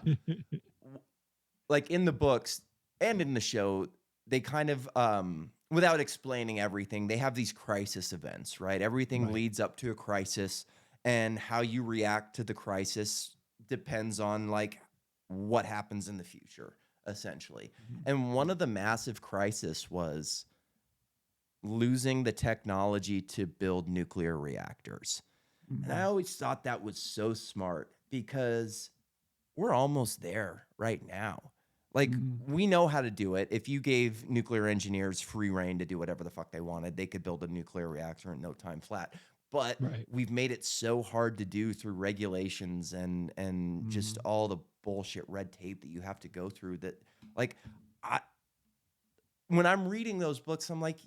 Speaker 1: like in the books and in the show, they kind of, without explaining everything, they have these crisis events, right? Everything
Speaker 2: Right.
Speaker 1: leads up to a crisis, and how you react to the crisis depends on like what happens in the future, essentially. And one of the massive crises was losing the technology to build nuclear reactors. And I always thought that was so smart, because we're almost there right now. Like, we know how to do it. If you gave nuclear engineers free reign to do whatever the fuck they wanted, they could build a nuclear reactor in no time flat. But
Speaker 2: Right.
Speaker 1: we've made it so hard to do through regulations and just all the bullshit red tape that you have to go through, that, like, when I'm reading those books, I'm like,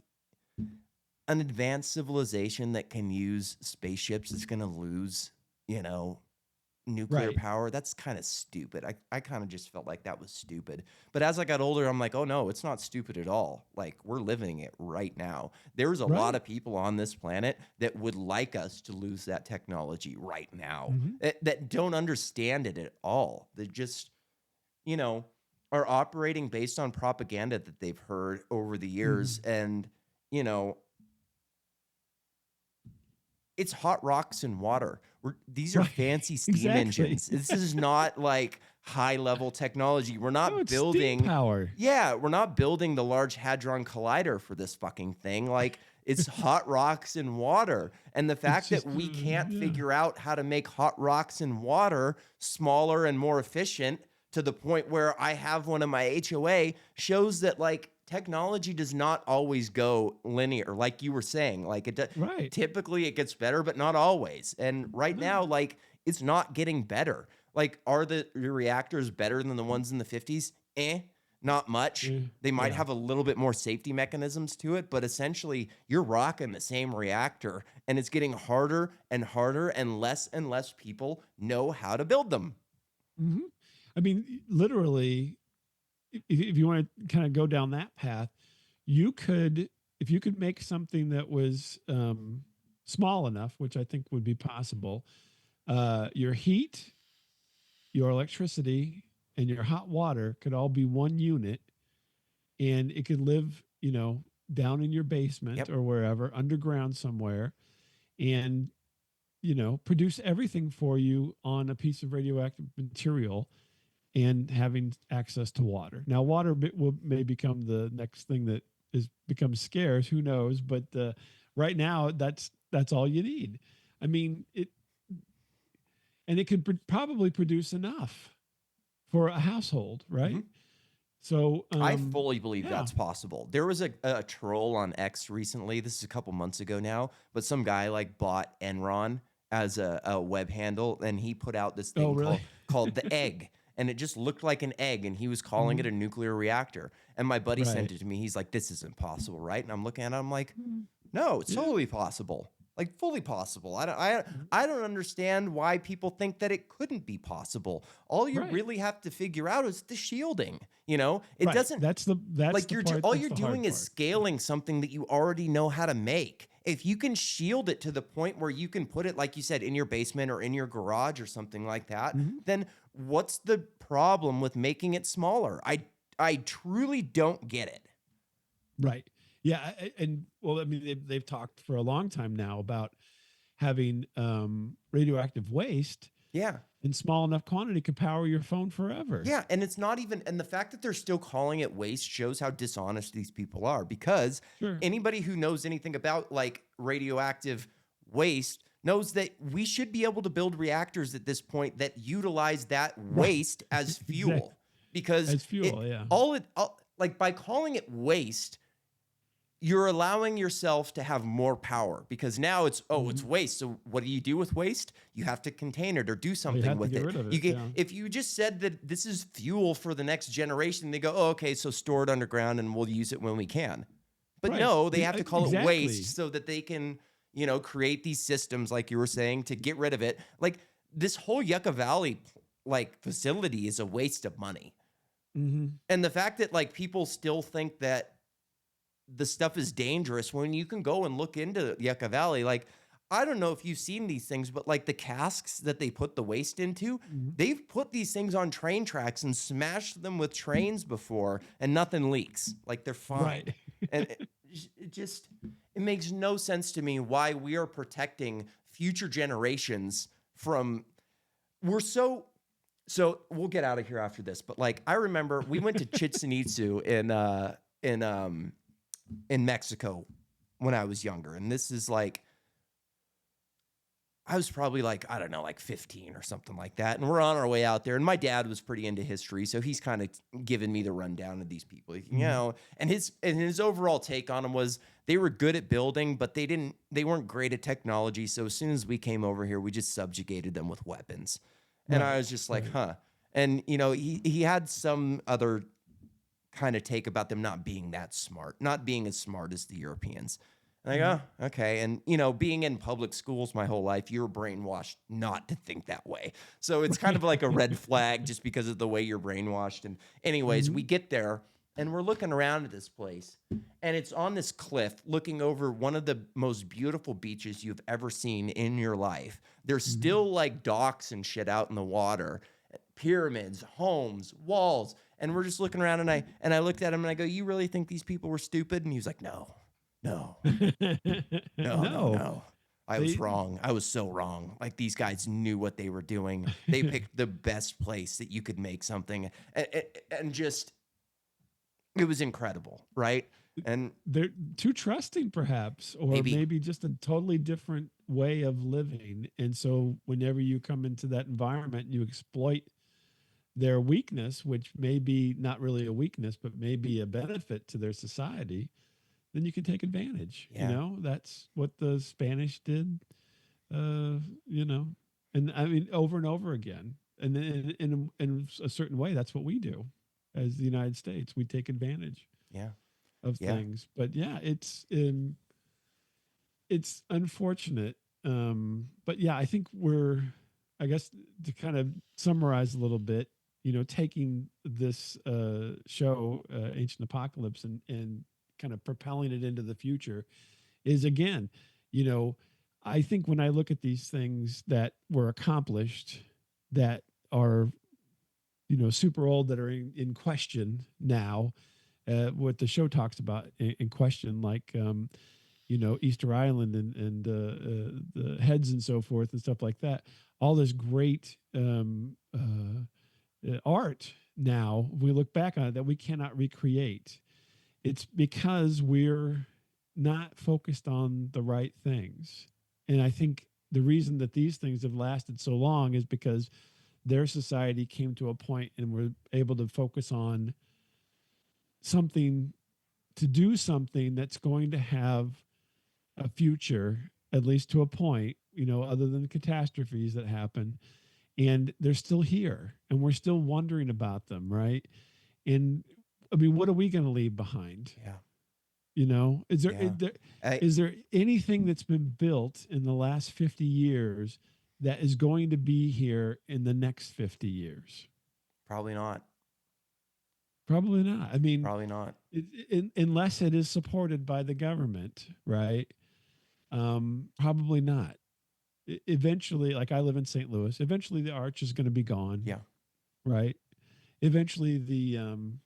Speaker 1: an advanced civilization that can use spaceships is going to lose, nuclear
Speaker 2: Right.
Speaker 1: power. That's kind of stupid. I kind of just felt like that was stupid. But as I got older, I'm like, oh no, it's not stupid at all. Like, we're living it right now. There's a lot of people on this planet that would like us to lose that technology right now, that don't understand it at all. They just, are operating based on propaganda that they've heard over the years. And, it's hot rocks and water. These are fancy steam engines. This is not like high level technology. We're not building
Speaker 2: steam power.
Speaker 1: Yeah, we're not building the Large Hadron Collider for this fucking thing. Like, it's hot rocks and water. And the fact that we can't figure out how to make hot rocks and water smaller and more efficient, to the point where I have one in my HOA, shows that, like, technology does not always go linear, like you were saying. Like, typically it gets better, but not always. And right now, like, it's not getting better. Like, are the reactors better than the ones in the 50s? Not much. They might have a little bit more safety mechanisms to it, but essentially you're rocking the same reactor, and it's getting harder and harder, and less people know how to build them.
Speaker 2: Literally, if you want to kind of go down that path, if you could make something that was small enough, which I think would be possible, your heat, your electricity, and your hot water could all be one unit, and it could live, down in your basement or wherever, underground somewhere, and, produce everything for you on a piece of radioactive material, and having access to water. Now, water may become the next thing that becomes scarce. Who knows? But right now, that's all you need. It could probably produce enough for a household, right? So
Speaker 1: I fully believe that's possible. There was a troll on X recently. This is a couple months ago now, but some guy like bought Enron as a web handle, and he put out this thing called the Egg. And it just looked like an egg, and he was calling it a nuclear reactor. And my buddy sent it to me. He's like, this isn't possible, right? And I'm looking at it, I'm like, no, it's totally possible. like fully possible.
Speaker 2: Mhm.
Speaker 1: I don't understand why people think that it couldn't be possible. All you
Speaker 2: Right.
Speaker 1: really have to figure out is the shielding. You know, it
Speaker 2: Right.
Speaker 1: doesn't
Speaker 2: That's
Speaker 1: like
Speaker 2: the
Speaker 1: you're
Speaker 2: part
Speaker 1: all
Speaker 2: that's
Speaker 1: you're
Speaker 2: the hard
Speaker 1: doing is
Speaker 2: part.
Speaker 1: scaling something that you already know how to make. If you can shield it to the point where you can put it, like you said, in your basement or in your garage or something like that,
Speaker 2: Mhm.
Speaker 1: then what's the problem with making it smaller? I truly don't get it.
Speaker 2: Right. Yeah, and well, I mean, they've talked for a long time now about having radioactive waste
Speaker 1: Yeah.
Speaker 2: in small enough quantity could power your phone forever.
Speaker 1: Yeah, and it's not even, and the fact that they're still calling it waste shows how dishonest these people are, because
Speaker 2: Sure.
Speaker 1: anybody who knows anything about like radioactive waste knows that we should be able to build reactors at this point that utilize that
Speaker 2: Right.
Speaker 1: waste as
Speaker 2: Exactly.
Speaker 1: fuel, because
Speaker 2: As fuel,
Speaker 1: it
Speaker 2: yeah.
Speaker 1: like by calling it waste, you're allowing yourself to have more power, because now it's, oh, it's
Speaker 2: Mhm.
Speaker 1: waste. So what do you do with waste? You have to contain it or do
Speaker 2: Well, you
Speaker 1: something
Speaker 2: have to
Speaker 1: with
Speaker 2: get
Speaker 1: it.
Speaker 2: rid of
Speaker 1: You
Speaker 2: it,
Speaker 1: get,
Speaker 2: yeah.
Speaker 1: if you just said that this is fuel for the next generation, they go, oh, okay, so store it underground and we'll use it when we can. But
Speaker 2: Right.
Speaker 1: no, they have to call it waste
Speaker 2: Exactly.
Speaker 1: so that they can, create these systems like you were saying to get rid of it. Like this whole Yucca Valley like facility is a waste of money.
Speaker 2: Mhm.
Speaker 1: And the fact that like people still think that the stuff is dangerous when you can go and look into Yucca Valley. Like, I don't know if you've seen these things, but like the casks that they put the waste into,
Speaker 2: Mhm.
Speaker 1: they've put these things on train tracks and smashed them with trains before, and nothing leaks. Like they're fine.
Speaker 2: Right.
Speaker 1: And it just it makes no sense to me why we are protecting future generations from we're so we'll get out of here after this, but like I remember we went to Chichen Itzu in in Mexico when I was younger. And this is like, I was probably like, I don't know, like 15 or something like that. And we're on our way out there. And my dad was pretty into history. So he's kind of giving me the rundown of these people,
Speaker 2: Mhm.
Speaker 1: and his overall take on them was they were good at building, but they weren't great at technology. So as soon as we came over here, we just subjugated them with weapons. And I
Speaker 2: Right.
Speaker 1: was just like,
Speaker 2: Right.
Speaker 1: huh. And, he had some other kind of take about them not being that smart, not being as smart as the Europeans. And I
Speaker 2: Mhm.
Speaker 1: go, oh, okay. And, being in public schools my whole life, you're brainwashed not to think that way. So it's kind of like a red flag just because of the way you're brainwashed. And, anyways, we
Speaker 2: Mhm.
Speaker 1: get there and we're looking around at this place, and it's on this cliff looking over one of the most beautiful beaches you've ever seen in your life. There's
Speaker 2: Mhm.
Speaker 1: still like docks and shit out in the water, pyramids, homes, walls. And we're just looking around, and I looked at him and I go, "You really think these people were stupid?" And he was like, "No, no, no, no,
Speaker 2: No.
Speaker 1: no. I was
Speaker 2: They
Speaker 1: wrong. I was so wrong. Like these guys knew what they were doing. They picked the best place that you could make something, and just it was incredible, right? And
Speaker 2: they're too trusting perhaps, or
Speaker 1: maybe,
Speaker 2: maybe just a totally different way of living. And so whenever you come into that environment, you exploit their weakness, which may be not really a weakness, but maybe a benefit to their society, then you can take advantage.
Speaker 1: yeah,
Speaker 2: That's what the Spanish did, uh, you know, and I mean, over and over again. And then in a certain way, that's what we do as the United States. We take advantage
Speaker 1: yeah,
Speaker 2: of
Speaker 1: yeah,
Speaker 2: things. But yeah, it's unfortunate. But yeah, I think I guess, to kind of summarize a little bit, taking this show, Ancient Apocalypse, and kind of propelling it into the future is, again, you know, I think when I look at these things that were accomplished, that are, super old, that are in question now, what the show talks about in question, like, Easter Island, and the heads and so forth and stuff like that. All this great art now, we look back on it, that we cannot recreate. It's because we're not focused on the right things. And I think the reason that these things have lasted so long is because their society came to a point and were able to focus on something, to do something that's going to have a future, at least to a point, other than catastrophes that happen. And they're still here and we're still wondering about them, right? And I mean, what are we going to leave behind?
Speaker 1: yeah,
Speaker 2: You know,
Speaker 1: Yeah. I
Speaker 2: is there anything that's been built in the last 50 years that is going to be here in the next 50 years?
Speaker 1: Probably not.
Speaker 2: Probably not. I mean,
Speaker 1: Probably not.
Speaker 2: unless it is supported by the government, right? Probably not. Eventually, like I live in St. Louis, eventually the arch is going to be gone,
Speaker 1: Yeah.
Speaker 2: right? Eventually the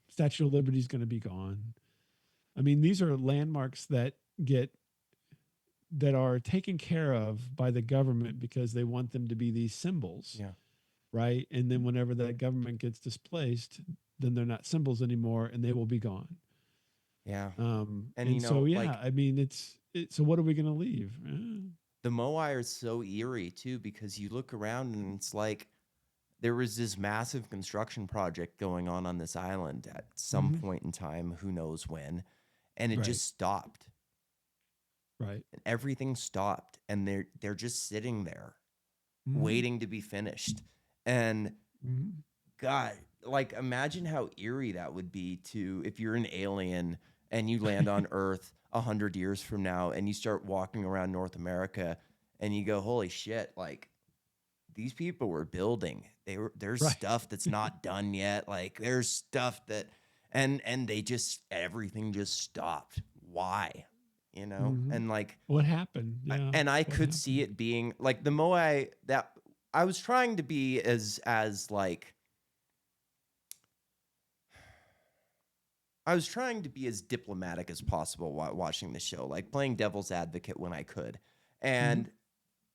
Speaker 2: Statue of Liberty is going to be gone. I mean, these are landmarks get that are taken care of by the government because they want them to be these symbols,
Speaker 1: Yeah.
Speaker 2: right? And then whenever that government gets displaced, then they're not symbols anymore, and they will be gone.
Speaker 1: Yeah. And
Speaker 2: And so, yeah,
Speaker 1: like
Speaker 2: I mean, so what are we going to leave?
Speaker 1: the Moai are so eerie too because you look around and it's like there was this massive construction project going on this island at some
Speaker 2: Mm-hmm.
Speaker 1: point in time, who knows when, and it
Speaker 2: Right,
Speaker 1: just stopped.
Speaker 2: right.
Speaker 1: And everything stopped and they're just sitting there
Speaker 2: Mm-hmm.
Speaker 1: waiting to be finished. And
Speaker 2: Mm-hmm.
Speaker 1: God, like imagine how eerie that would be to if you're an alien and you land on Earth 100 years from now and you start walking around North America and you go, holy shit, like these people were building. There's
Speaker 2: Right.
Speaker 1: stuff that's not done yet. Like there's stuff that and they just everything just stopped. Why? You know?
Speaker 2: Mm-hmm.
Speaker 1: And like
Speaker 2: What happened? Yeah.
Speaker 1: and I
Speaker 2: What
Speaker 1: could see
Speaker 2: happened?
Speaker 1: it being like the Moai that I was trying to be as like I was trying to be as diplomatic as possible while watching the show, like playing devil's advocate when I could.
Speaker 2: Mm-hmm.
Speaker 1: And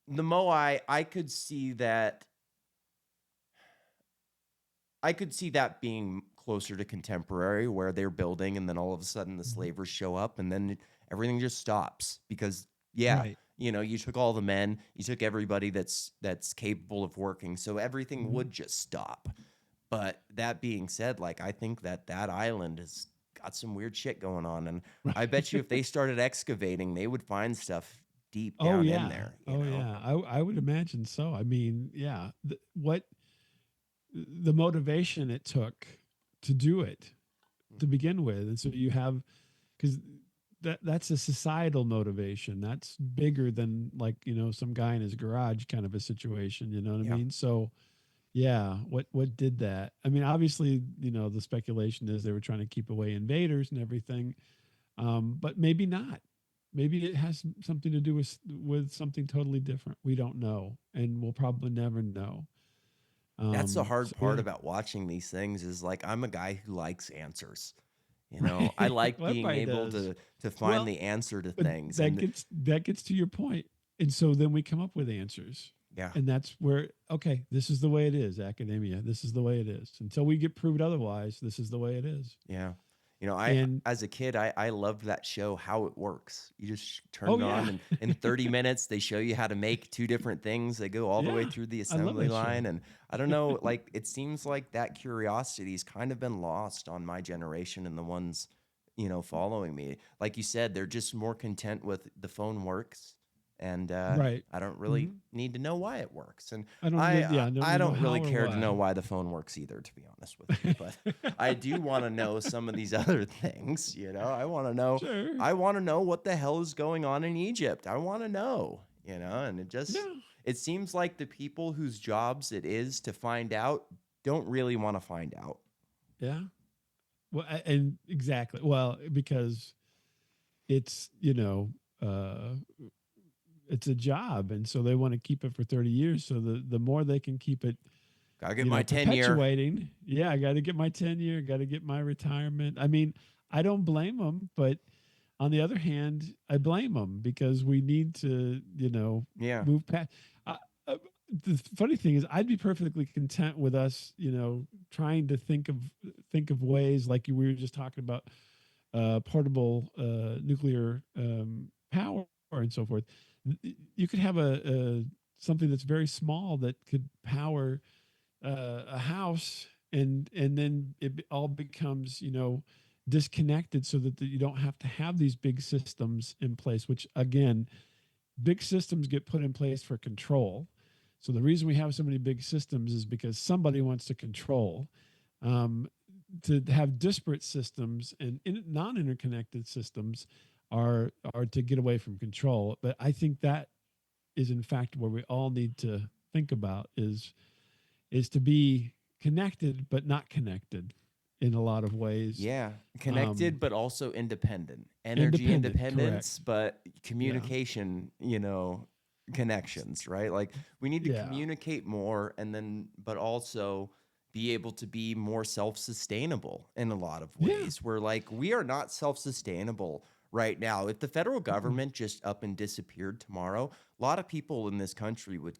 Speaker 1: the Moai, I could see that being closer to contemporary where they're building and then all of a sudden the
Speaker 2: Mm-hmm.
Speaker 1: slavers show up and then everything just stops because yeah,
Speaker 2: Right.
Speaker 1: you took all the men, you took everybody that's capable of working, so everything
Speaker 2: Mm-hmm.
Speaker 1: would just stop. But that being said, like I think that island has got some weird shit going on and I bet you if they started excavating, they would find stuff deep
Speaker 2: Oh
Speaker 1: down in
Speaker 2: yeah.
Speaker 1: there, you
Speaker 2: Oh
Speaker 1: know.
Speaker 2: yeah. I would imagine so. I mean, yeah. What the motivation it took to do it to
Speaker 1: Mhm.
Speaker 2: begin with, and so you have because that's a societal motivation. That's bigger than like some guy in his garage kind of a situation. You know what I
Speaker 1: Yeah.
Speaker 2: mean? So yeah, what did that? I mean, obviously, the speculation is they were trying to keep away invaders and everything, but maybe not. Maybe it has something to do with something totally different. We don't know, and we'll probably never know.
Speaker 1: That's the hard
Speaker 2: So
Speaker 1: part
Speaker 2: yeah,
Speaker 1: about watching these things is like I'm a guy who likes answers. You know, I
Speaker 2: right.
Speaker 1: like
Speaker 2: Well,
Speaker 1: being
Speaker 2: everybody
Speaker 1: able
Speaker 2: does.
Speaker 1: to find
Speaker 2: Well,
Speaker 1: the answer to
Speaker 2: but
Speaker 1: things.
Speaker 2: that gets to your point, and so then we come up with answers,
Speaker 1: Yeah,
Speaker 2: and that's where okay, this is the way it is. Academia, this is the way it is. Until we get proved otherwise, this is the way it is.
Speaker 1: yeah. You know, I
Speaker 2: And
Speaker 1: as a kid, I loved that show, How It Works. You just turn
Speaker 2: oh
Speaker 1: it on,
Speaker 2: yeah,
Speaker 1: and in 30 minutes, they show you how to make two different things. They go all the way
Speaker 2: yeah,
Speaker 1: through the
Speaker 2: I love
Speaker 1: assembly
Speaker 2: that show.
Speaker 1: line, and I don't know, like it seems like that curiosity's kind of been lost on my generation and the ones, following me. Like you said, they're just more content with the phone works, and
Speaker 2: Right.
Speaker 1: I don't really
Speaker 2: Hmm.
Speaker 1: need to know why it works. And
Speaker 2: I don't.
Speaker 1: I I
Speaker 2: Yeah, I don't
Speaker 1: I
Speaker 2: need to know
Speaker 1: don't really
Speaker 2: how or
Speaker 1: care to know
Speaker 2: why.
Speaker 1: why the phone works either, to be honest with you, but. I do want to know some of these other things, I want to know
Speaker 2: Sure.
Speaker 1: what the hell is going on in Egypt. I want to know, and
Speaker 2: Yeah.
Speaker 1: it seems like the people whose jobs it is to find out don't really want to find out.
Speaker 2: Yeah. Well, and exactly. Well, because it's it's a job, and so they want to keep it for 30 years. So the more they can keep it,
Speaker 1: Gotta get my 10 year.
Speaker 2: perpetuating. Yeah, I got to get my 10 year. Got to get my retirement. I mean, I don't blame them, but on the other hand, I blame them because we need to,
Speaker 1: Yeah.
Speaker 2: move past. Uh, uh, the funny thing is, I'd be perfectly content with us, trying to think of ways like we were just talking about, portable nuclear power and so forth. You could have a something that's very small that could power a house, and then all becomes disconnected, so that you don't have to have these big systems in place, which again, big systems get put in place for control. So the reason we have so many big systems is because somebody wants to control. um, to have disparate systems and non-interconnected systems are to get away from control. But I think that is in fact where we all need to think about is to be connected but not connected in a lot of ways.
Speaker 1: Yeah, connected but also independent. Energy
Speaker 2: Independent,
Speaker 1: independence,
Speaker 2: correct.
Speaker 1: but
Speaker 2: Yeah.
Speaker 1: communication, connections, right? Like we need to
Speaker 2: Yeah.
Speaker 1: communicate more and then but also be able to be more self-sustainable in a lot of
Speaker 2: Yeah.
Speaker 1: ways. Where like we are not self-sustainable right now. If the federal
Speaker 2: Mm-mm.
Speaker 1: government just up and disappeared tomorrow, a lot of people in this country would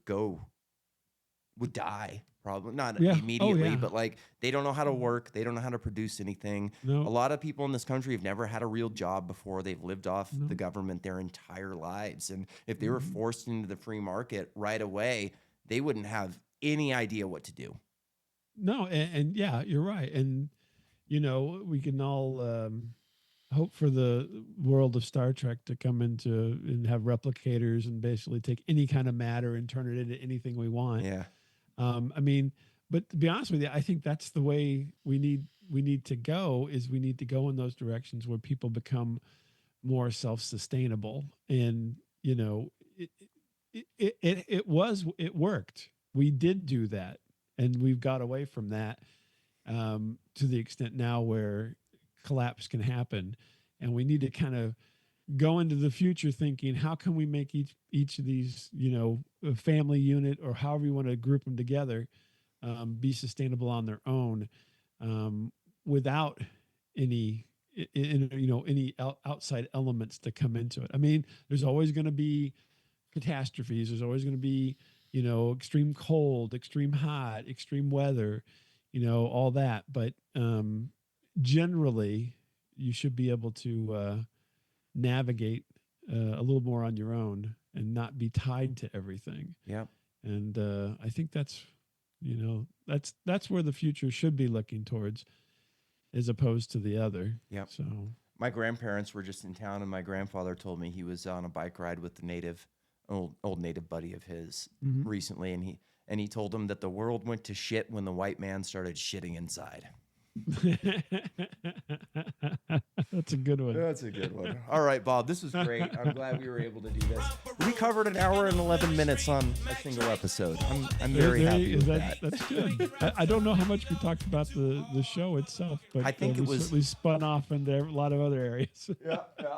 Speaker 1: die, probably not
Speaker 2: Yeah. Oh
Speaker 1: immediately,
Speaker 2: yeah.
Speaker 1: but like they don't know how to
Speaker 2: Mhm.
Speaker 1: work, they don't know how to produce anything. A
Speaker 2: No.
Speaker 1: lot of people in this country have never had a real job before. They've lived off the
Speaker 2: No.
Speaker 1: government their entire lives, and if they were
Speaker 2: Hmm.
Speaker 1: forced into the free market right away, they wouldn't have any idea what to do.
Speaker 2: No. And yeah, you're right. And we can all hope for the world of Star Trek to come into and have replicators and basically take any kind of matter and turn it into anything we want.
Speaker 1: Yeah.
Speaker 2: I mean, but to be honest with you, I think that's the way we need to go. Is we need to go in those directions where people become more self-sustainable. And it it worked. We did do that, and we've got away from that to the extent now where collapse can happen, and we need to kind of go into the future thinking, how can we make each of these, a family unit or however you want to group them together, be sustainable on their own, without any any outside elements to come into it. I mean, there's always going to be catastrophes. There's always going to be extreme cold, extreme hot, extreme weather, all that. But generally, you should be able to navigate a little more on your own and not be tied to everything.
Speaker 1: Yep.
Speaker 2: And I think that's where the future should be looking towards, as opposed to the other.
Speaker 1: Yep.
Speaker 2: So
Speaker 1: My grandparents were just in town, and my grandfather told me he was on a bike ride with the old native buddy of his
Speaker 2: mhm.
Speaker 1: recently, and he told him that the world went to shit when the white man started shitting inside.
Speaker 2: That's a good one.
Speaker 1: That's a good one. All right, Bob, this was great. I'm glad we were able to do this. We covered an hour and 11 minutes on a single episode. I'm very happy with that.
Speaker 2: That's good. I don't know how much we talked about the show itself, but
Speaker 1: I think
Speaker 2: we
Speaker 1: it was
Speaker 2: certainly spun off into a lot of other areas.
Speaker 1: yeah, yeah.